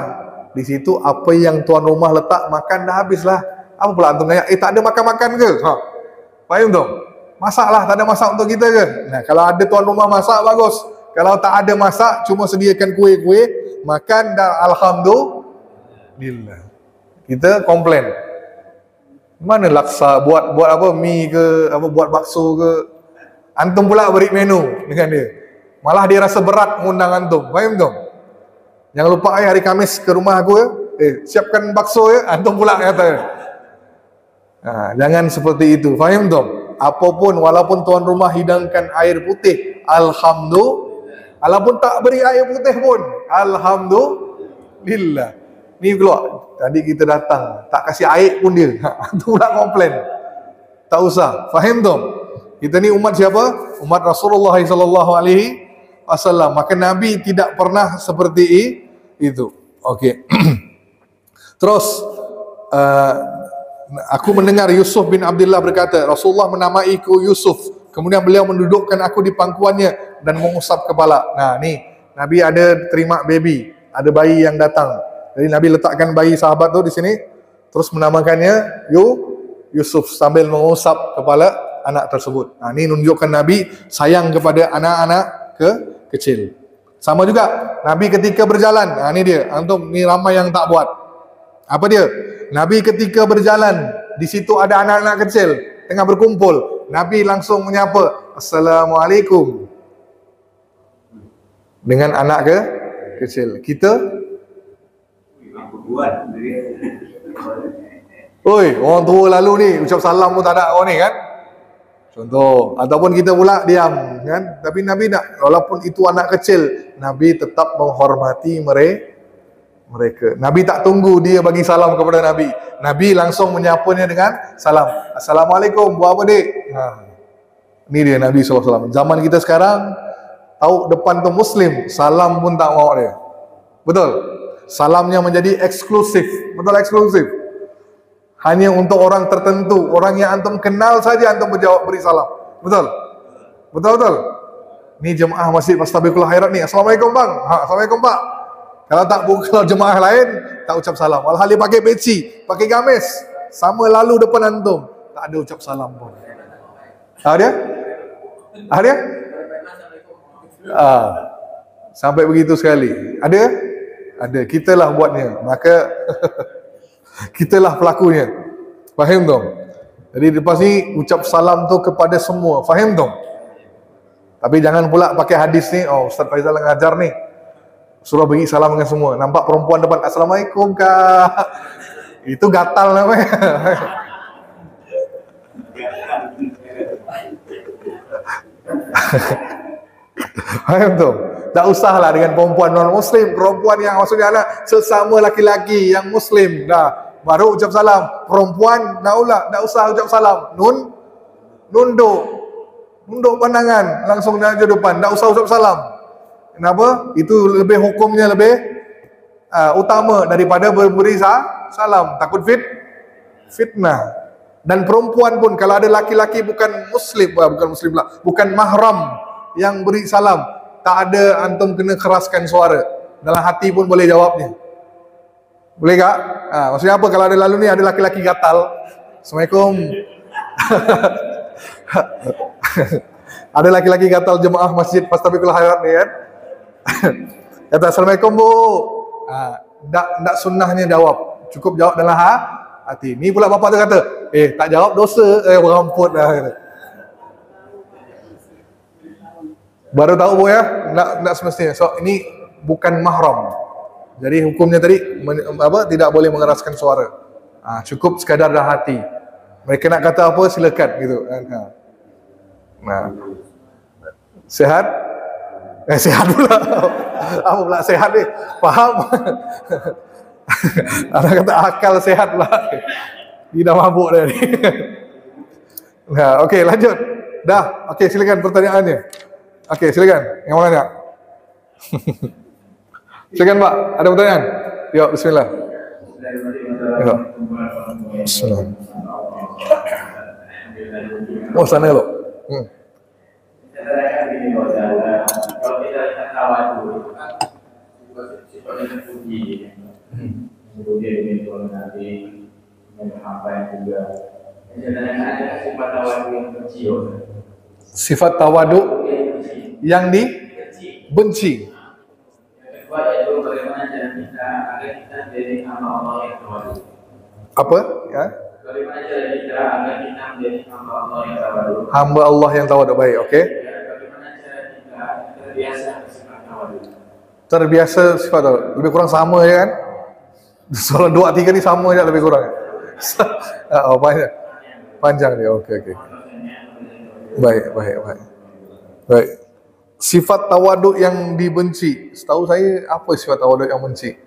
di situ apa yang tuan rumah letak makan dah habislah. Apa pula antum tanya, tak ada makan-makan ke? Faham tu? Masaklah, tak ada masak untuk kita ke? Kalau ada tuan rumah masak, bagus. Kalau tak ada masak, cuma sediakan kuih-kuih, makan dah alhamdulillah. Kita komplain. Mana laksa, buat apa, mi ke, buat bakso ke. Antum pula beri menu dengan dia. Malah dia rasa berat mengundang antum. Faham tu? Jangan lupa hari Khamis ke rumah aku ya. Siapkan bakso ya. Antum pula kata. Jangan seperti itu. Faham tu? Apapun, walaupun tuan rumah hidangkan air putih, alhamdulillah. Walaupun tak beri air putih pun, alhamdulillah. Ni keluar. Tadi kita datang, tak kasih air pun dia. Antum pula komplain. Tak usah. Faham tu? Kita ni umat siapa? Umat Rasulullah SAW. Maka Nabi tidak pernah seperti itu. Okey. Terus aku mendengar Yusuf bin Abdullah berkata, Rasulullah menamaiku Yusuf, kemudian beliau mendudukkan aku di pangkuannya dan mengusap kepala. Ni Nabi ada terima baby, ada bayi yang datang. Jadi Nabi letakkan bayi sahabat tu di sini, terus menamakannya Yusuf sambil mengusap kepala anak tersebut. Ini menunjukkan Nabi sayang kepada anak-anak kecil. Sama juga Nabi ketika berjalan. Ini dia, antum ni ramai yang tak buat. Apa dia? Nabi ketika berjalan, di situ ada anak-anak kecil tengah berkumpul. Nabi langsung menyapa, Assalamualaikum, dengan anak kecil. Kita Oi, orang tua lalu ni ucap salam pun tak ada orang ni kan. Contoh, ataupun kita pula diam kan. Tapi Nabi nak, walaupun itu anak kecil, Nabi tetap menghormati mereka. Nabi tak tunggu dia bagi salam kepada Nabi. Nabi langsung menyapanya dengan salam. Assalamualaikum, buat apa dik? Ini dia Nabi SAW. Zaman kita sekarang, tahu depan tu Muslim, salam pun tak mau dia. Betul? Salamnya menjadi eksklusif. Betul, eksklusif. Hanya untuk orang tertentu, orang yang antum kenal saja antum berjawab beri salam. Betul? Betul. Ni jemaah Masjid Fastabiqul Khairat ni. Assalamualaikum bang. Assalamualaikum pak. Kalau tak, kalau jemaah lain tak ucap salam. Walhal dia pakai peci, pakai gamis, sama lalu depan antum, tak ada ucap salam pun. Ada? Ada? Sampai begitu sekali. Ada? Ada. Kitalah buatnya. Maka kitalah pelakunya. Faham tak? Jadi lepas ni ucap salam tu kepada semua. Faham tak? Tapi jangan pula pakai hadis ni, oh Ustaz Faizal ngajar ni, suruh bagi salam dengan semua. Nampak perempuan depan, Assalamualaikum kak. Itu gatal namanya. Faham tu? Tak usahlah dengan perempuan non-muslim. Perempuan yang maksudnya anak sesama laki-laki yang muslim, dah baru ucap salam. Perempuan tak usah ucap salam. Nunduk pandangan langsung aja depan, tak usah ucap salam. Kenapa? Itu lebih hukumnya lebih utama daripada memberi salam. Takut fitnah. Dan perempuan pun kalau ada laki-laki bukan muslim lah, bukan mahram yang beri salam, tak ada antum kena keraskan suara. Dalam hati pun boleh jawabnya. Boleh tak? Maksudnya apa? Kalau ada lalu ni ada laki-laki gatal, Assalamualaikum. Ada laki-laki gatal jemaah Masjid Fastabiqul Khairat ni kan. Kata Assalamualaikum bu. Tak sunnahnya jawab. Cukup jawab dalam hati. Ni pula bapa tu kata, tak jawab dosa, beramput dah kata. Baru tahu bu ya, nak semestinya. So ini bukan mahram. Jadi hukumnya tadi tidak boleh mengeraskan suara. Cukup sekadar dah hati. Mereka nak kata apa silakan gitu. Nah. Sehat? Sehat pula. Apa pula sehat ni? Faham? Ada kata akal sehat pula. Dia dah mabuk dah ni. Nah, okey lanjut. Dah. Okey silakan pertanyaannya. Okey silakan. Yang mana nak? Silakan Pak, ada pertanyaan? Ya, bismillah. Ya. Bismillah. Oh, sana lo. Kalau kita lihat tawadu, sifatnya terpuji, kemudian ini kalau nanti apa yang juga, sebenarnya ada sifat tawadu yang kecil. Sifat tawadu yang dibenci. Kedua yaitu bagaimana cara kita agar kita menjadi hamba Allah yang tawadu. Apa? Ya. Bagaimana cara kita agar kita menjadi hamba Allah yang tawadu. Hamba Allah yang tawadu, baik, okey. Terbiasa sifat tawadu. Lebih kurang sama je kan? Soal 2, 3 ni sama je lebih kurang. Oh, panjang dia. Okey. Baik. Sifat tawaduk yang dibenci. Setahu saya apa sifat tawaduk yang benci?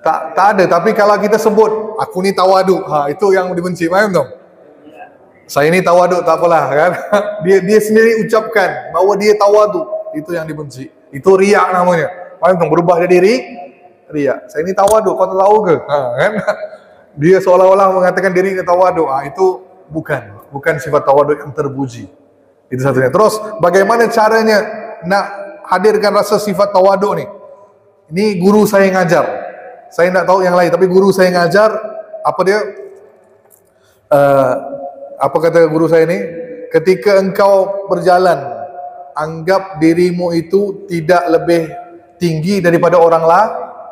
Tak ada, tapi kalau kita sebut aku ni tawaduk, itu yang dibenci. Faham tak? Saya ni tawaduk, tak apalah kan. Dia sendiri ucapkan bahawa dia tawaduk, itu yang dibenci. Itu riak namanya. Faham tak? Berubah jadi riak. Saya ni tawaduk, kau tak tahu ke? Kan? Dia seolah-olah mengatakan diri dia tawaduk. Itu bukan sifat tawaduk yang terpuji. Itu satunya. Terus bagaimana caranya nak hadirkan rasa sifat tawaduk ni? Ini guru saya ngajar. Saya tak tahu yang lain, tapi guru saya ngajar apa dia? Apa kata guru saya ni? Ketika engkau berjalan, anggap dirimu itu tidak lebih tinggi daripada orang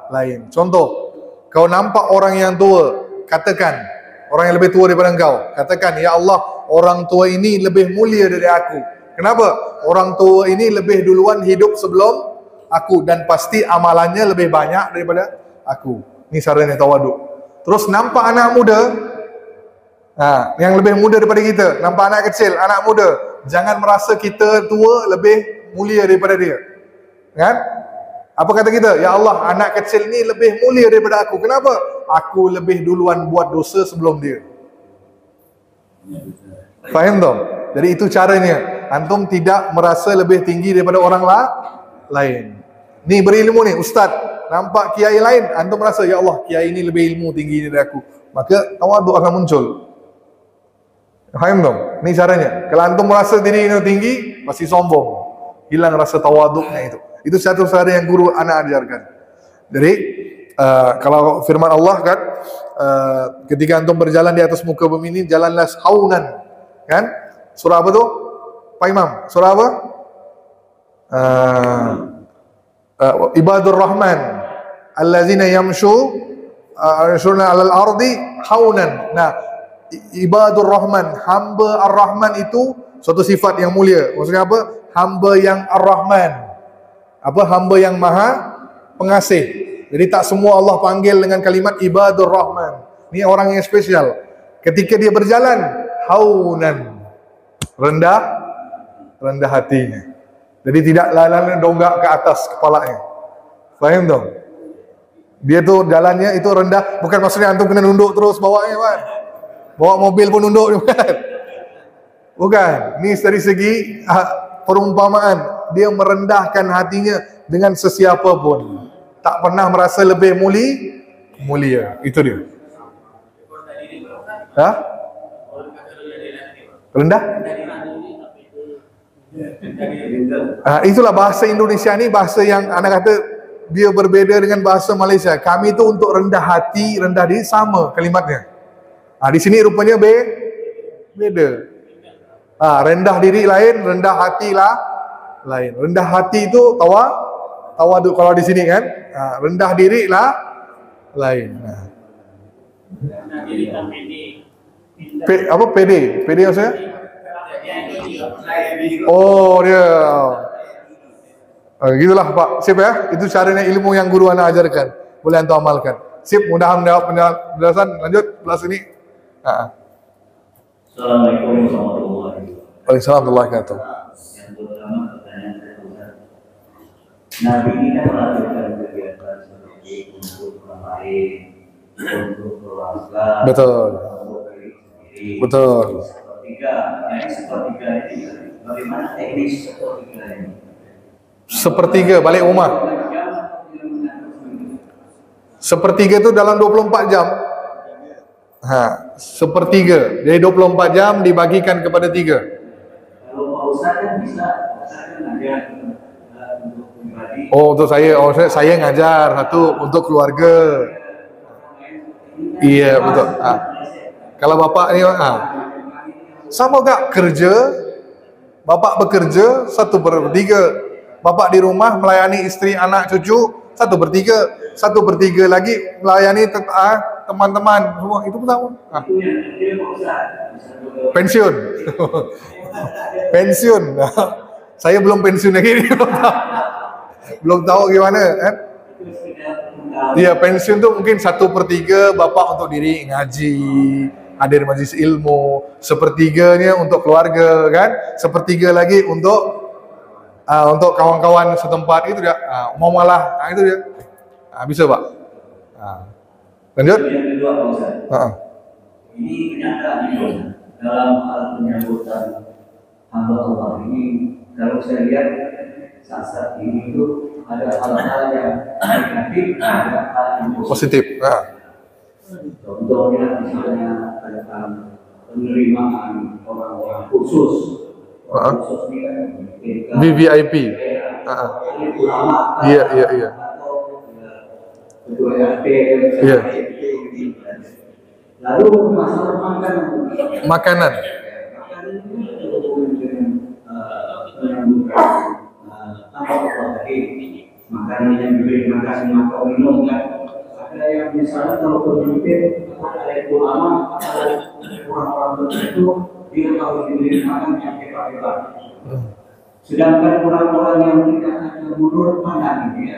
lain. Contoh, kau nampak orang yang tua, katakan orang yang lebih tua daripada engkau, katakan, ya Allah, orang tua ini lebih mulia dari aku. Kenapa? Orang tua ini lebih duluan hidup sebelum aku dan pasti amalannya lebih banyak daripada aku. Ini caranya tawaduk. Terus nampak anak muda, yang lebih muda daripada kita, nampak anak kecil, anak muda, jangan merasa kita tua lebih mulia daripada dia. Kan? Apa kata kita? Ya Allah, anak kecil ni lebih mulia daripada aku. Kenapa? Aku lebih duluan buat dosa sebelum dia. Faham tak? Jadi itu caranya. Antum tidak merasa lebih tinggi daripada orang lain. Ni berilmu ni, ustaz. Nampak kiai lain, antum merasa, ya Allah, kiai ni lebih ilmu tinggi daripada aku. Maka tawaduk akan muncul. Faham tak? Ni caranya. Kalau antum merasa diri ini tinggi, pasti sombong. Hilang rasa tawaduknya itu. Itu satu cara yang guru anak ajarkan. Jadi kalau firman Allah kan, ketika antum berjalan di atas muka bumi ini, jalanlah haunan, kan? Surah apa tu? Pak Imam, surah apa? Ibadur Rahman allazina yamshuna 'alal ardi haunan. Nah, Ibadur Rahman, hamba Ar-Rahman itu suatu sifat yang mulia. Maksudnya apa? Hamba yang Ar-Rahman. Apa? Hamba yang maha pengasih. Jadi tak semua Allah panggil dengan kalimat Ibadur Rahman. Ini orang yang spesial. Ketika dia berjalan, haunan, rendah hatinya. Jadi tidak lalu donggak ke atas kepalanya. Faham tak? Dia tu jalannya itu rendah. Bukan maksudnya antum kena nunduk terus bawanya kan. Bawa mobil pun nunduk bukan. Bukan. Ini dari segi perumpamaan. Dia merendahkan hatinya dengan sesiapa pun. Tak pernah merasa lebih mulia. Itu dia. Rendah? Itulah bahasa Indonesia ni, bahasa yang anak kata dia berbeza dengan bahasa Malaysia. Kami tu untuk rendah hati, rendah diri sama kalimatnya. Di sini rupanya beda. Rendah diri lain, rendah hati lain. Rendah hati itu tawaduk kalau di sini kan. Rendah diri lain. Apa PD? PD maksudnya? Oh dia. Gitulah Pak. Sip ya. Itu caranya ilmu yang guru anak ajarkan. Boleh antum amalkan. Sip. Mudah-mudahan menjawab penjelasan. Lanjut belas ini. Assalamualaikum warahmatullahi wabarakatuh. Waalaikumsalam warahmatullahi wabarakatuh. Yang pertama pertanyaan saya Ustaz. Nabi kita melakukan kegiatan seperti untuk orang lain, untuk keluarga, Betul. untuk diri sendiri. Betul. Sepertiga ini bagaimana teknis sepertiga ini? Sepertiga balik rumah. Sepertiga itu dalam 24 jam. Sepertiga. Jadi 24 jam dibagikan kepada 3. Kalau Pak Ustaz kan bisa, Ustaz kan ngajar untuk pribadi. Oh, untuk saya ngajar satu untuk keluarga. Iya, betul. Kalau bapak ni sama gak kerja, bapak bekerja 1/3, bapak di rumah melayani isteri, anak, cucu 1/3, 1/3 lagi melayani teman-teman semua, itu pun sama. Pensiun. Pensiun. Saya belum pensiun lagi. Belum tahu gimana kan. Iya, pensiun tuh mungkin 1/3 bapak untuk diri ngaji, hadir majlis ilmu, 1/3-nya untuk keluarga kan, 1/3 lagi untuk kawan-kawan setempat itu dia. Mau malah, itu dia. Bisa Pak. Lanjut. Yang kedua Pak Ustaz. Ini kenyataan dalam hal penyambutan hamba Allah ini, kalau saya lihat saat ini itu ada hal-hal yang negatif, ada hal yang Positif. Contohnya misalnya ada penerimaan orang-orang khusus. Khusus ini kan VVIP. ulama. Iya. Atau ketua RT. Iya. Lalu masalah Makanan. Makanan yang diberi makan atau minum kan, ada yang misalnya kalau pemimpin ada ulama atau orang-orang tertentu dia kalau diberi makan yang hebat-hebat, sedangkan orang-orang yang tidak ada mundur pandang ya,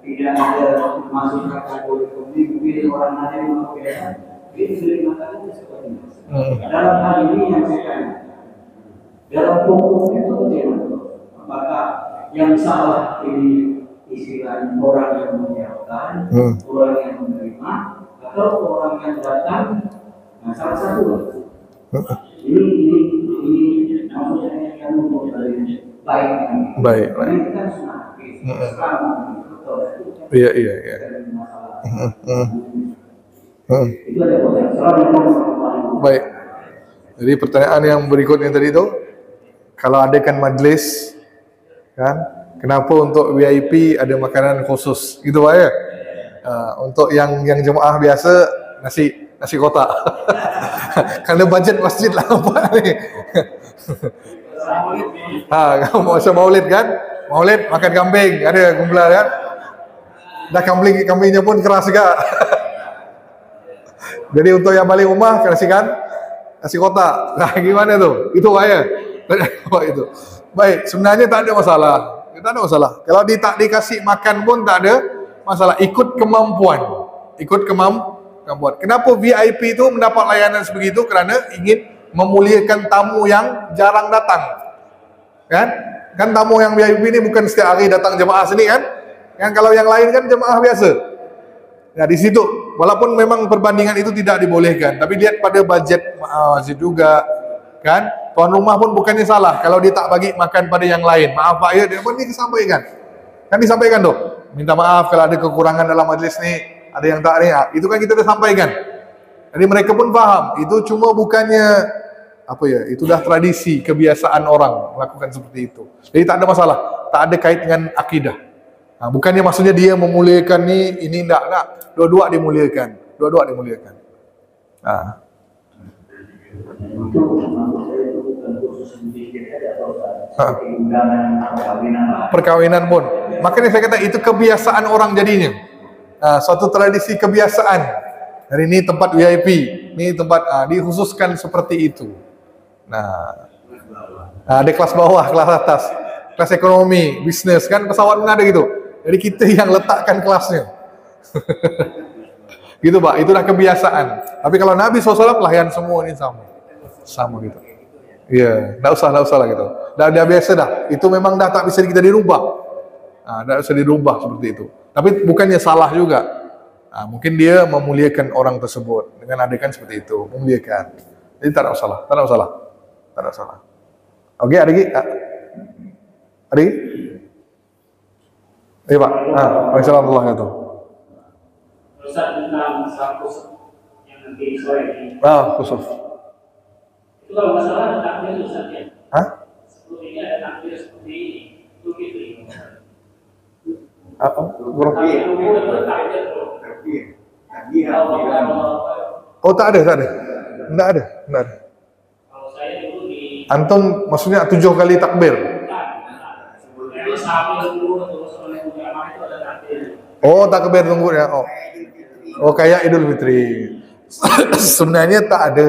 tidak ada masuk kategori pemimpin orang lain mengatakan ini dari makanan seperti ini. Dalam hal ini yang saya tanya, dalam hukum itu bagaimana? Apakah yang salah ini istilah orang yang menyiapkan, orang yang menerima, atau orang yang datang? Nah, salah satu. Ini maksudnya yang baik. Baik. Ini kan sunnah. Iya. Itu ada Baik. Jadi pertanyaan yang berikutnya tadi itu, kalau adakan majlis, kan, kenapa untuk VIP ada makanan khusus? Gitu Pak ya. Untuk yang jemaah biasa nasi kotak. Karena budget masjid lah Pak ni. Kamu masa maulid kan? Maulid makan kambing, ada kumpulan kan? Dah kambingnya pun keras juga. Jadi untuk yang balik rumah kasihkan nasi kotak. Nah, gimana tuh? Itu ya. Itu. Baik, sebenarnya tak ada masalah. Tak ada masalah. Kalau tak dikasih makan pun tak ada masalah. Ikut kemampuan. Kenapa VIP itu mendapat layanan sebegitu? Kerana ingin memuliakan tamu yang jarang datang. Kan tamu yang VIP ini bukan setiap hari datang jemaah sini kan? Kan kalau yang lain kan jemaah biasa. Nah, di situ walaupun memang perbandingan itu tidak dibolehkan, tapi lihat pada budget masjid juga, kan? Tuan rumah pun bukannya salah kalau dia tak bagi makan pada yang lain. Maaf Pak ya, dia pun disampaikan. Kan disampaikan tuh. Minta maaf kalau ada kekurangan dalam majlis ni, ada yang tak ni. Itu kan kita dah sampaikan. Jadi mereka pun faham. Itu cuma bukannya itu dah tradisi, kebiasaan orang melakukan seperti itu. Jadi tak ada masalah, tak ada kait dengan akidah. Bukannya maksudnya dia memuliakan ini enggak. Dua-dua dimuliakan. Perkawinan pun. Makanya saya kata itu kebiasaan orang jadinya. Suatu tradisi kebiasaan. Hari ini tempat VIP, ini tempat dikhususkan seperti itu. Nah, ada kelas bawah, kelas atas, kelas ekonomi, bisnis kan pesawat pun ada gitu. Jadi kita yang letakkan kelasnya. Gitu Pak, itulah kebiasaan. Tapi kalau Nabi SAW layan semua ini sama gitu. Iya, enggak usah lah gitu. Dah biasa dah. Itu memang dah tak bisa kita dirubah. Tak bisa dirubah seperti itu. Tapi bukannya salah juga. Mungkin dia memuliakan orang tersebut dengan adakan seperti itu, memuliakan. Jadi tak ada masalah. Okey, ada lagi? Iya Pak. Waalaikumsalam itu. Ustaz tentang sampus yang nanti sore ini. Khusus. Itu kalau nggak salah ada takbir Ustaz ya. Sebelum ini ada takbir seperti ini. Itu gitu ya. Tak ada. Enggak ada. Kalau saya dulu di Antum maksudnya 7 kali takbir. Jadi sambil dulu terus oleh ulama itu ada takbir. Takbir tunggu ya. Kayak Idul Fitri. Sebenarnya tak ada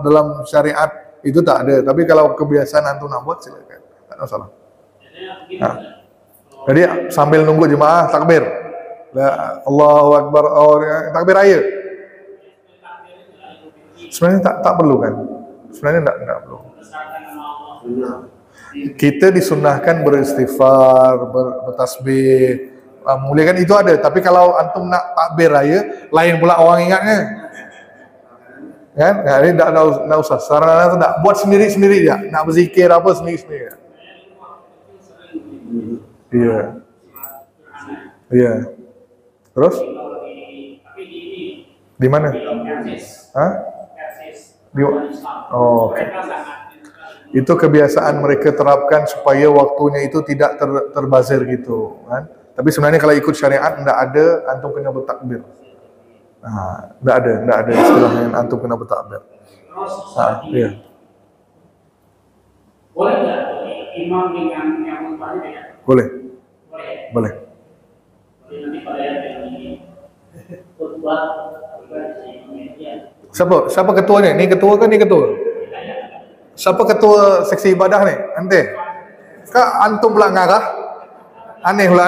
dalam syariat itu tak ada. Tapi kalau kebiasaan antum nak buat silakan. Tak ada masalah. Jadi sambil nunggu jemaah takbir. Allahu Akbar. Takbir raya. Sebenarnya tak perlu kan? Sebenarnya tak perlu. Kita disunnahkan beristighfar, bertasbih, muliakan itu ada. Tapi kalau antum nak takbir raya, lain pula orang ingatnya. Kan? Ini tak usah. Sarana tu tak buat sendiri-sendiri dia. Nak berzikir apa sendiri-sendiri. Iya. Terus? Di mana? Okay. Itu kebiasaan mereka terapkan supaya waktunya itu tidak terbazir gitu kan. Tapi sebenarnya kalau ikut syariat tidak ada antum kena bertakbir. Tidak ada istilahnya yang antum kena bertakbir. Iya. Boleh nggak imam dengan yang munfarid ya? Boleh. Nanti pada yang khutbah Siapa ketuanya? Ni ketua kan ni ketua? Siapa ketua seksi ibadah ni? Ante? Kak antum pula ngarah? Aneh pula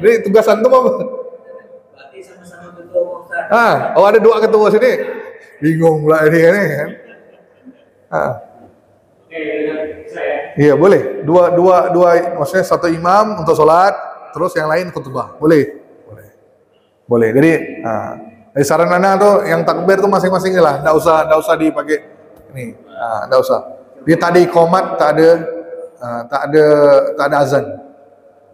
Jadi tugas antum apa? Berarti sama-sama ketua Ustaz. Oh ada dua ketua sini. Bingung pula ini kan. Oke, dengan saya. Iya boleh. Dua maksudnya satu imam untuk sholat, terus yang lain khutbah. Boleh. Jadi saran anak tuh yang takbir tuh masing-masing lah. Nggak usah dipakai ini. Nggak usah. Dia tadi qomat tak ada azan.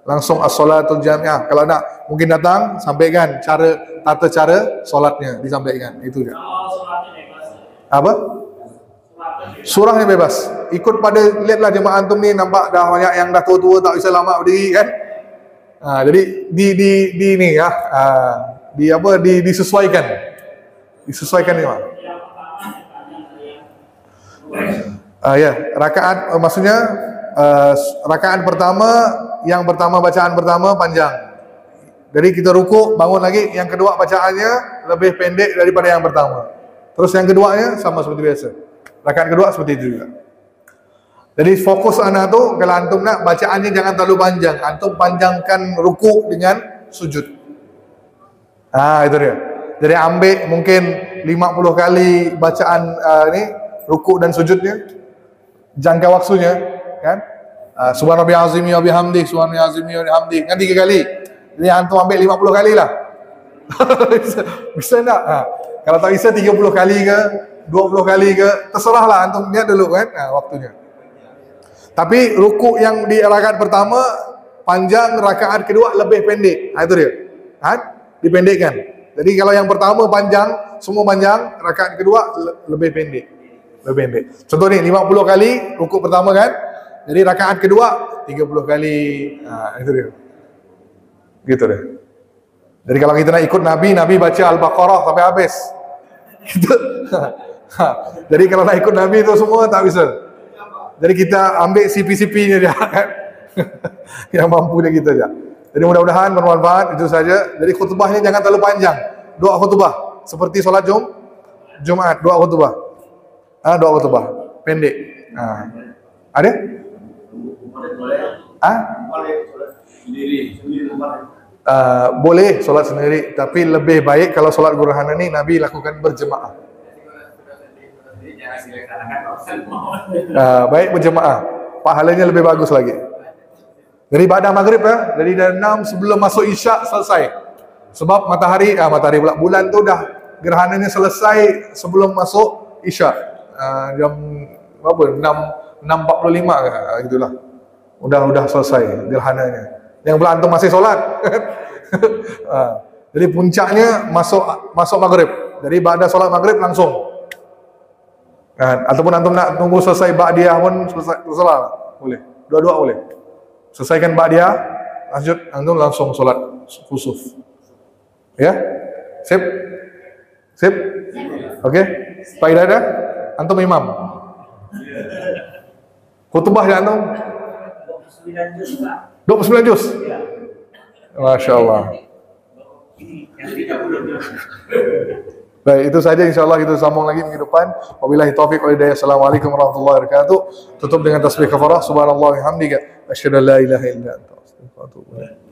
Langsung as-sholatul jami'ah. Kalau nak mungkin datang sampaikan tata cara solatnya disampaikan. Itu dia. Kalau sholatnya bebas. Apa? Surahnya bebas. Ikut pada lihatlah jemaah antum ni nampak dah banyak yang dah tua-tua tak bisa lama berdiri kan. Jadi di ni ya. Disesuaikan ni Mak. Ya, rakaat maksudnya rakaat pertama yang pertama bacaan pertama panjang. Jadi kita rukuk, bangun lagi, yang kedua bacaannya lebih pendek daripada yang pertama. Terus yang keduanya sama seperti biasa. Rakaat kedua seperti itu juga. Jadi fokus anak tu kalau antum nak bacaannya jangan terlalu panjang. Antum panjangkan rukuk dengan sujud. Itu dia. Jadi ambil mungkin 50 kali bacaan ni rukuk dan sujudnya. Jangka waktunya kan? Subhanallah azimi wa bihamdi, subhanallah azimi wa bihamdi. Kan 3 kali. Jadi antum ambil 50 kali lah. bisa tak? Kalau tak bisa 30 kali ke, 20 kali ke, terserahlah antum lihat dulu kan waktunya. Tapi rukuk yang di rakaat pertama panjang, rakaat kedua lebih pendek. Itu dia. Dipendekkan. Jadi kalau yang pertama panjang, semua panjang, rakaat kedua lebih pendek. Contoh ni 50 kali rukuk pertama kan. Jadi rakaat kedua 30 kali. Itu dia. Gitu deh. Jadi kalau kita nak ikut Nabi baca Al-Baqarah sampai habis. Gitu. Jadi kalau nak ikut Nabi itu semua tak bisa. Jadi kita ambil CP-CP-nya dia kan. Yang mampu dia kita aja. Jadi mudah-mudahan bermanfaat, itu saja. Jadi khutbahnya jangan terlalu panjang. 2 khutbah seperti solat Jumat, 2 khutbah. 2 khutbah pendek. Ada? Boleh solat sendiri, tapi lebih baik kalau solat gerhana ni Nabi lakukan berjemaah. Baik berjemaah, pahalanya lebih bagus lagi. Jadi pada maghrib ya, dari jam 6 sebelum masuk isyak selesai. Sebab matahari pula bulan tu dah gerhananya selesai sebelum masuk isyak. Jam berapa? 6.45 ke gitulah. Udah selesai gerhananya. Yang pula antum masih solat. Jadi puncaknya masuk maghrib. Jadi pada solat maghrib langsung. Ataupun antum nak tunggu selesai ba'diyah pun terserah. Boleh. Dua-dua boleh. Selesaikan ba'diyah, lanjut antum langsung solat khusuf. Ya? Sip? Okey. Pak Hidayah, antum imam. Khutbah ya antum? 29 juz Pak. 29 juz? Masya Allah. Baik, itu saja insyaAllah kita sambung lagi minggu depan. Wabillahi taufiq wal hidayah. Assalamualaikum warahmatullahi wabarakatuh. Tutup dengan tasbih kafarah. Subhanallah wa bihamdika. Asyhadu an la ilaha illa anta astaghfiruka wa atubu ilaik.